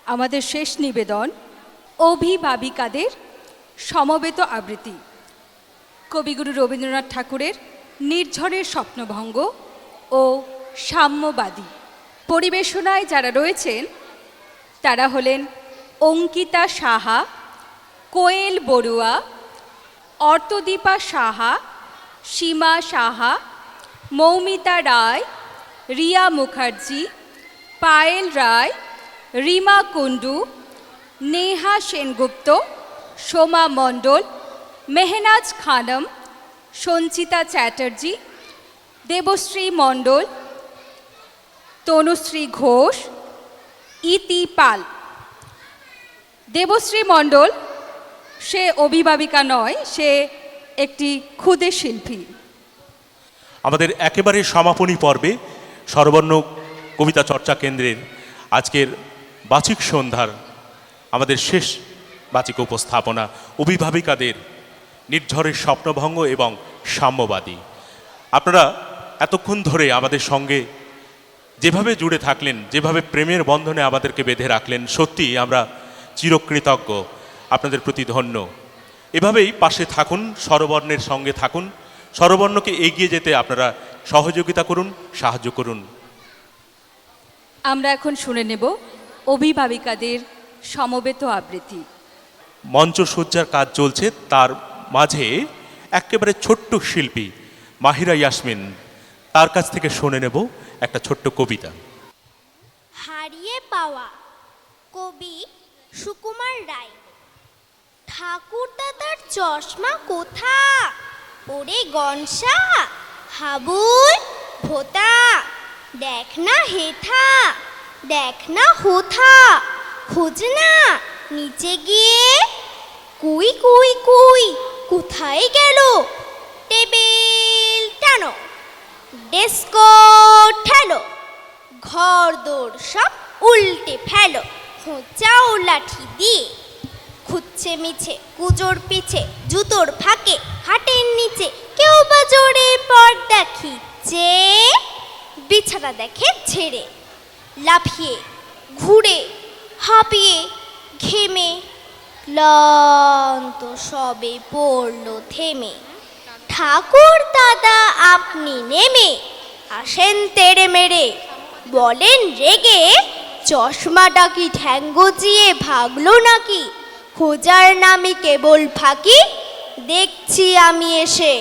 আমাদের শেষ নিবেদন অভিভাবিকাদের সমবেত আবৃত্তি, কবিগুরু রবীন্দ্রনাথ ঠাকুরের নির্ঝরের স্বপ্নভঙ্গ ও সাম্যবাদী। পরিবেশনায় যারা রয়েছেন তারা হলেন অঙ্কিতা সাহা, কোয়েল বড়ুয়া, অর্তদীপা সাহা, সীমা সাহা, মৌমিতা রায়, রিয়া মুখার্জি, পায়েল রায়, রিমা কুণ্ডু, নেহা সেনগুপ্ত, সোমা মণ্ডল, মেহনাজ খানম, সঞ্চিতা চ্যাটার্জি, দেবশ্রী মণ্ডল, তনুশ্রী ঘোষ, ইতি পাল। দেবশ্রী মণ্ডল সে অভিভাবিকা নয়, সে একটি ক্ষুদে শিল্পী। আমাদের একেবারে সমাপনী পর্বে স্বরবর্ণ কবিতা চর্চা কেন্দ্রের আজকের বাচিক সন্ধ্যার আমাদের শেষ বাচিক উপস্থাপনা অভিভাবিকাদের নির্ঝরের স্বপ্নভঙ্গ এবং সাম্যবাদী। আপনারা এতক্ষণ ধরে আমাদের সঙ্গে যেভাবে জুড়ে থাকলেন, যেভাবে প্রেমের বন্ধনে আমাদেরকে বেঁধে রাখলেন, সত্যি আমরা চিরকৃতজ্ঞ, আপনাদের প্রতি ধন্য। এভাবেই পাশে থাকুন, স্বরবর্ণের সঙ্গে থাকুন, স্বরবর্ণকে এগিয়ে যেতে আপনারা সহযোগিতা করুন, সাহায্য করুন। আমরা এখন শুনে নেব অভিভাবিকাদের সমবেত আবৃত্তি। মঞ্চসজ্জার কাজ চলছে, তার মাঝে একেবারে ছোট্ট শিল্পী মাহিরা ইয়াসমিন, তার কাছ থেকে শুনে নেব একটা ছোট্ট কবিতা। হারিয়ে পাওয়া, কবি সুকুমার রায়। ঠাকুর দাদার চশমা কোথা, ওরে গনসা হাবুল ভোতা, দেখ না হেথা, দেখ না হোথা, খোঁজ না নিচে গিয়ে, কুই কুই কুই কোথায় গেল, টেবিল টানো, ডেস্কো ঠেলো, ঘর দৌড় সব উল্টে ফেলো, খোঁচাও লাঠি দিয়ে, খুঁজছে মিছে কুজোর পিছে, জুতোর ফাঁকে হাটের নিচে, কেউ বা জোরে পর্দা খিচ্ছে, বিছানা দেখে ঝেড়ে, লাফিয়ে ঘুরে হাঁপিয়ে ঘেমে, ক্লান্ত সবে পড়লো থেমে, ঠাকুর দাদা আপনি নেমে আসেন তেড়ে মেরে, বলেন রেগে, চশমাটা কি ঠ্যাং গজিয়ে ভাগলো নাকি, খোঁজার নামে কেবল ফাঁকি, দেখছি আমি এসে,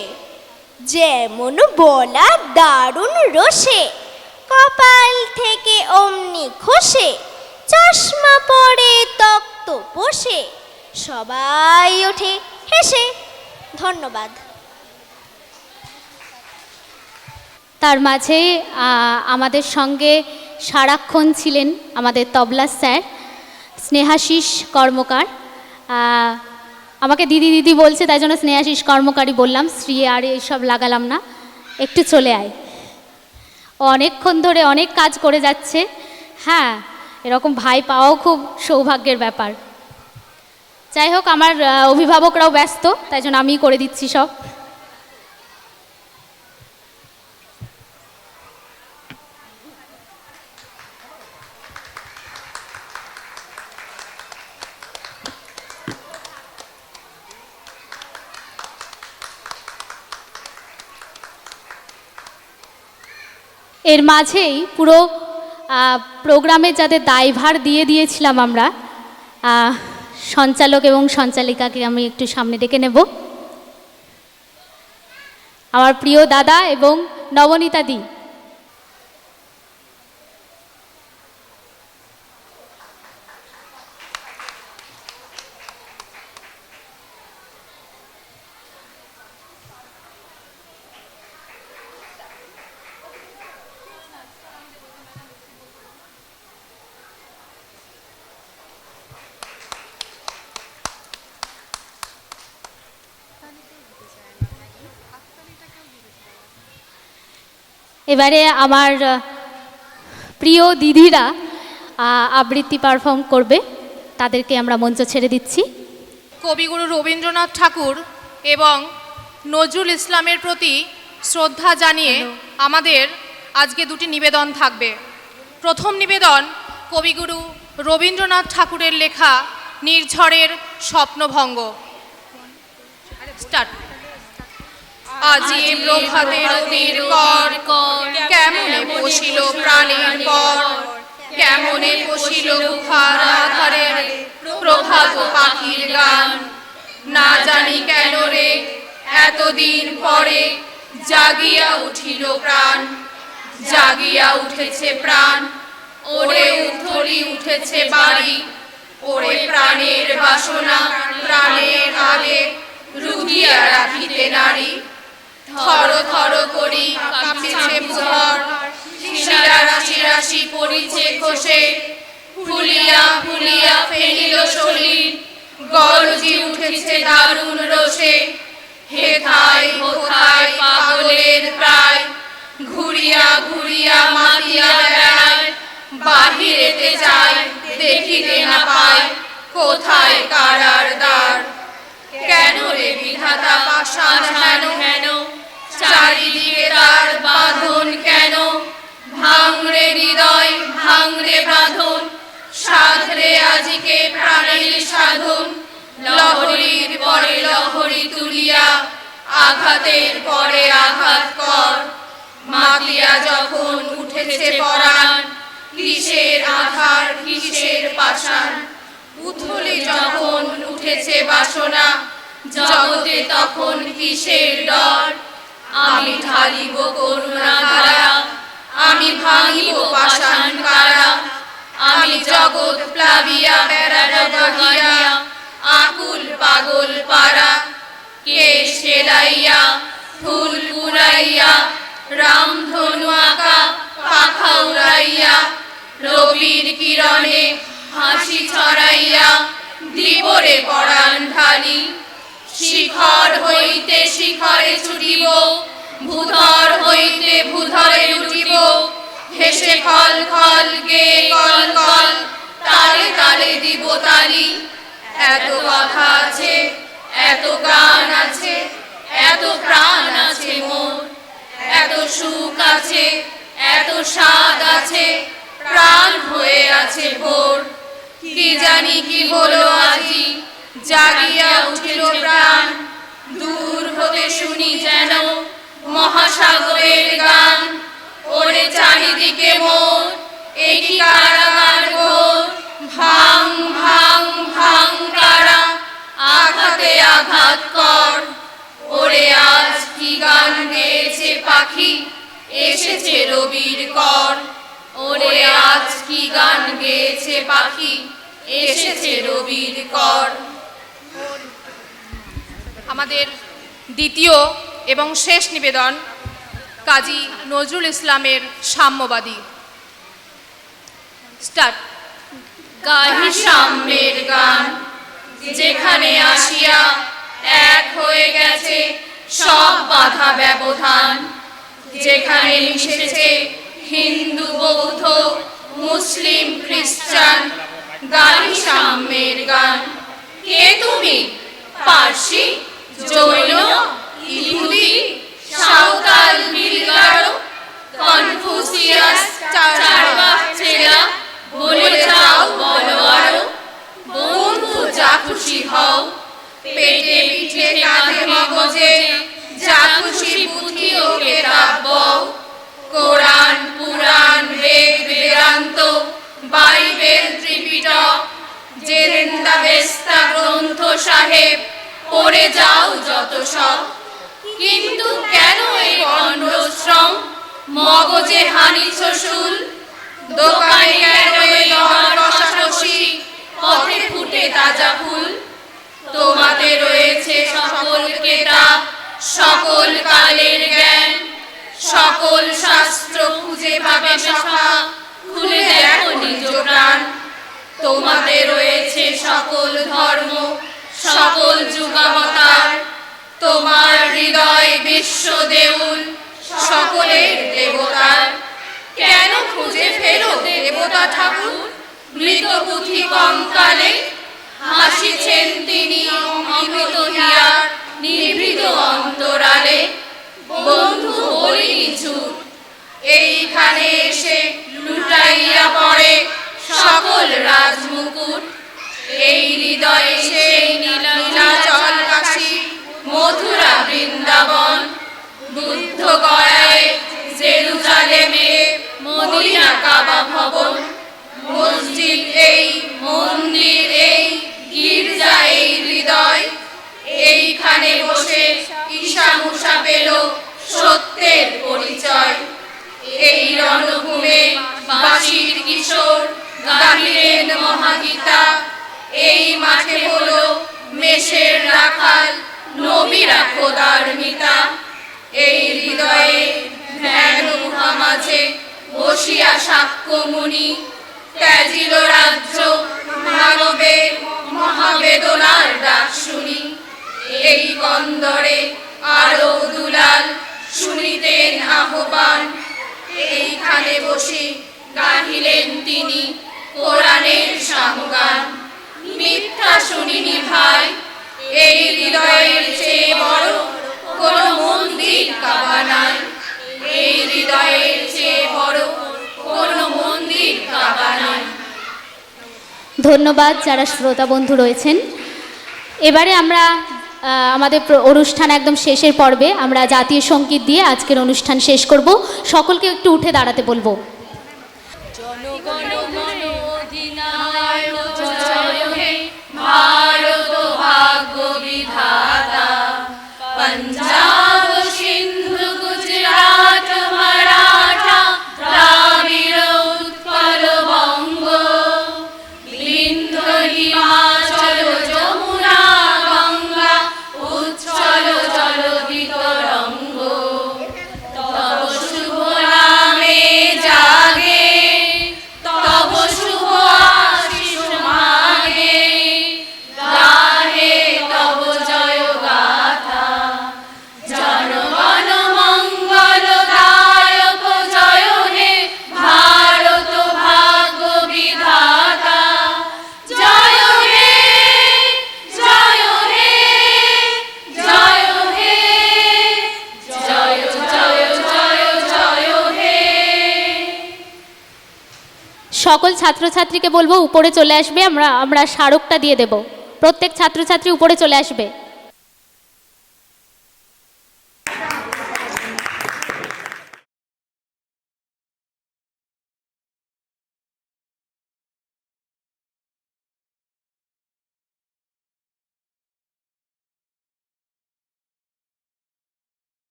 যেমন বলা দারুণ রসে, কপাল থেকে অমনি খসে, চশমা পরে তক্ত বসে, সবাই ওঠে হেসে। ধন্যবাদ। তার মাঝে আমাদের সঙ্গে সারাক্ষণ ছিলেন আমাদের তবলা স্যার স্নেহাশিস কর্মকার। আমাকে দিদি দিদি বলছে, তাই জন্য স্নেহাশিস কর্মকারই বললাম, শ্রী আর এইসব লাগালাম না। একটু চলে আয়, অনেকক্ষণ ধরে অনেক কাজ করে যাচ্ছে। হ্যাঁ, এরকম ভাই পাওয়াও খুব সৌভাগ্যের ব্যাপার। যাই হোক, আমার অভিভাবকরাও ব্যস্ত, তাই জন্য আমিই করে দিচ্ছি সব। এর মাঝেই পুরো প্রোগ্রামের যাদের দায়ভার দিয়ে দিয়েছিলাম আমরা, সঞ্চালক এবং সঞ্চালিকাকে আমি একটু সামনে ডেকে নেব। আমার প্রিয় দাদা এবং নবনীতা দি। এবারে আমার প্রিয় দিদিরা আবৃত্তি পারফর্ম করবে, তাদেরকে আমরা মঞ্চ ছেড়ে দিচ্ছি। কবিগুরু রবীন্দ্রনাথ ঠাকুর এবং নজরুল ইসলামের প্রতি শ্রদ্ধা জানিয়ে আমাদের আজকে দুটি নিবেদন থাকবে। প্রথম নিবেদন কবিগুরু রবীন্দ্রনাথ ঠাকুরের লেখা নির্ঝরের স্বপ্নভঙ্গ। স্টার্ট। আজি প্রভাতের নির্কর কেমনে পশিল প্রাণের পর, কেমনে পশিল গুহার আধারের প্রভাত পাখির গান। না জানি কেন রে এতদিন পরে জাগিয়া উঠিল প্রাণ, জাগিয়া উঠেছে প্রাণ। ওরে উথলি উঠেছে বাড়ি, ওরে প্রাণের বাসনা প্রাণের আগে রুধিয়া রাখিতে নারী। থর থর করি কাঁপিছে ভূধর, শিরা শিরাশি পড়িছে খসে। ফুলিয়া ফুলিয়া ফেলিল শরীর, গর্জি উঠেছে দারুণ রোষে। হেথায় হোথায় পাগলের প্রায়, ঘুরিয়া ঘুরিয়া মাতিয়া বেড়ায়। বাহিরেতে যায় দেখিতে না পায়, কোথায় কারার দ্বার। কেন রে বিধাতা পাষাণ হেন হেন, চারিদিকে তার বাঁধন কেন। ভাঙরে হৃদয় ভাঙরে বাঁধন, সাধরে আজিকে প্রাণের সাধন। লহরীর পরে লহরী তুলিয়া, আঘাতের পরে আঘাত কর। মাতিয়া যখন উঠেছে পরাণ, কিসের আধার কিসের পাষাণ। উথলে যখন উঠেছে বাসনা, জগতে তখন কিসের ডর। আমি ঢালিব করুণা ধারা, আমি ভাঙিব পাষাণ কারা। আমি জগৎ প্লাবিয়া বেড়ানো বহিয়া, আকুল পাগল পারা। কে সেলাইয়া ফুল কুড়াইয়া, রামধনু আঁকা পাখা উড়াইয়া। রবির কিরণে হাসি ছড়াইয়া, দিবরে পরাণ ঢালি। শিখর হইতে শিখরে ছুটিব, ভূধর হইতে ভূধরে লুটিব। হেসে খল খল গে কল কল, তালে তালে দিব তালি। এত কথা আছে, এত গান আছে, এত প্রাণ আছে মোর। এত সুখ আছে, এত স্বাদ আছে, প্রাণ হয়ে আছে ভোর। কি জানি কি হলো আজি, জাগিয়া উঠিল প্রাণ। দূর হতে শুনি যেন মহাসাগরের গান। ওরে চারিদিকে মোর একই কারাগার ঘোর। ভাঙ ভাঙ ভাঙ কারা, আঘাতে আঘাত কর। ওরে আজ কি গান গেয়েছে পাখি, এসেছে রবির কর। ওরে আজ কি গান গেয়েছে পাখি, এসেছে রবির কর। আমাদের দ্বিতীয় এবং শেষ নিবেদন কাজী নজরুল ইসলামের সাম্যবাদী। স্টার্ট। গাহি সাম্যের গান, যেখানে আসিয়া এক হয়ে গেছে সব বাধা ব্যবধান। যেখানে মিশেছে হিন্দু বৌদ্ধ মুসলিম খ্রিস্টান। গাহি সাম্যের গান, কে তুমি? পার্সি, জৈন, ইহুদি, সাঁওতাল, বিলগারো, কনফুসিয়াস, চার্বাক, চেলা, বলে যাও বলো আরো। বন্ধু যা খুশি হও, পেটে পিঠে কাঁধে মগজে, যা খুশি পুঁথি ও কেতাব বও। কোরআন, পুরাণ, বেদ, বেদান্ত, বাইবেল, ত্রিপিটক, জেরেন্দা, বেস্তা, গ্রন্থ সাহেব, পড়ে যাও যত সব। কিন্তু কেন এই গণ্ডশ্রম, মগজে হানিছ শুল? দোকানে কেন এই রসাকসি, পথে ফুটে তাজা ফুল? তোমাতে রয়েছে সকল কেতাব, সকল কালের জ্ঞান, সকল শাস্ত্র খুঁজে পাবে সখা, খুলে দেখো নিজ প্রাণ। তোমাতে রয়েছে সকল ধর্ম, সকল যুগাবতার, তোমার হৃদয় বিশ্ব দেউল, সকলের দেবতার। কেন খুঁজে ফেরো দেবতা ঠাকুর, মৃত পুঁথি কঙ্কালে? হাসিছেন তিনি অমৃত হিয়ার নিভৃত অন্তরালে। বন্ধু বলি নিছুর, এইখানে এসে লুটাইয়া পড়ে সকল রাজমুকুট। এই হৃদয়ে সেই নীলাচল কাশী, মথুরা, বৃন্দাবন, বুদ্ধ গয়ায়, জেরুজালেমে, মদিনা, কাবা ভবন। মসজিদ এই, মন্দির এই, গির্জা এই হৃদয়। এইখানে বসে ঈশা মুসা পেল সত্যের পরিচয়। এই রণভূমে বাঁশির কিশোর গাহিলেন মহাগীতা। এই মাঠে হলো মেষের রাখাল, নবীরা খোদার মিতা। এই হৃদয়ে ধ্যান গুহা মাঝে বসিয়া সাক্ষ্যমুনি, ত্যাজিল রাজ্য মানবের মহাবেদনার ডাক শুনি। এই কন্দরে আরো দুলাল শুনিতেন আহ্বান। এইখানে বসে গাহিলেন তিনি কোরআনের সামগান। মিথ্যা শুনিনি ভাই, এই হৃদয়ের চেয়ে বড় কোনো মন্দির কাবা নাই। এই হৃদয়ের চেয়ে বড় কোনো মন্দির কাবা নাই। ধন্যবাদ যারা শ্রোতা বন্ধু রয়েছেন। এবারে আমরা আমাদের অনুষ্ঠান একদম শেষের পর্বে আমরা জাতীয় সঙ্গীত দিয়ে আজকের অনুষ্ঠান শেষ করব। সকলকে একটু উঠে দাঁড়াতে বলবো। জনগণ মন অধিনায়ক জয় হে, ভারত ভাগ্য বিধাতা। পঞ্জাব, সিন্ধু, গুজরাট, মারাঠা, দ্রাবিড়, উৎকল, বঙ্গ, বিন্ধ্য, হিমাচল, যমুনা, গঙ্গা, উচ্ছল জল বিতরঙ্গ। তব শুভ নামে জাগে, তব শুভ আশিস মাগে, গাহে তব জয় গাথা। জনগণ মঙ্গল দায়ক জয় হে, ভারত ভাগ্য বিধাতা। জয় হে, জয় হে, জয় হে, জয় জয় জয় জয় হে। সকল ছাত্রছাত্রীকে বলবো উপরে চলে আসবে, আমরা স্মারকটা দিয়ে দেব। প্রত্যেক ছাত্রছাত্রী উপরে চলে আসবে।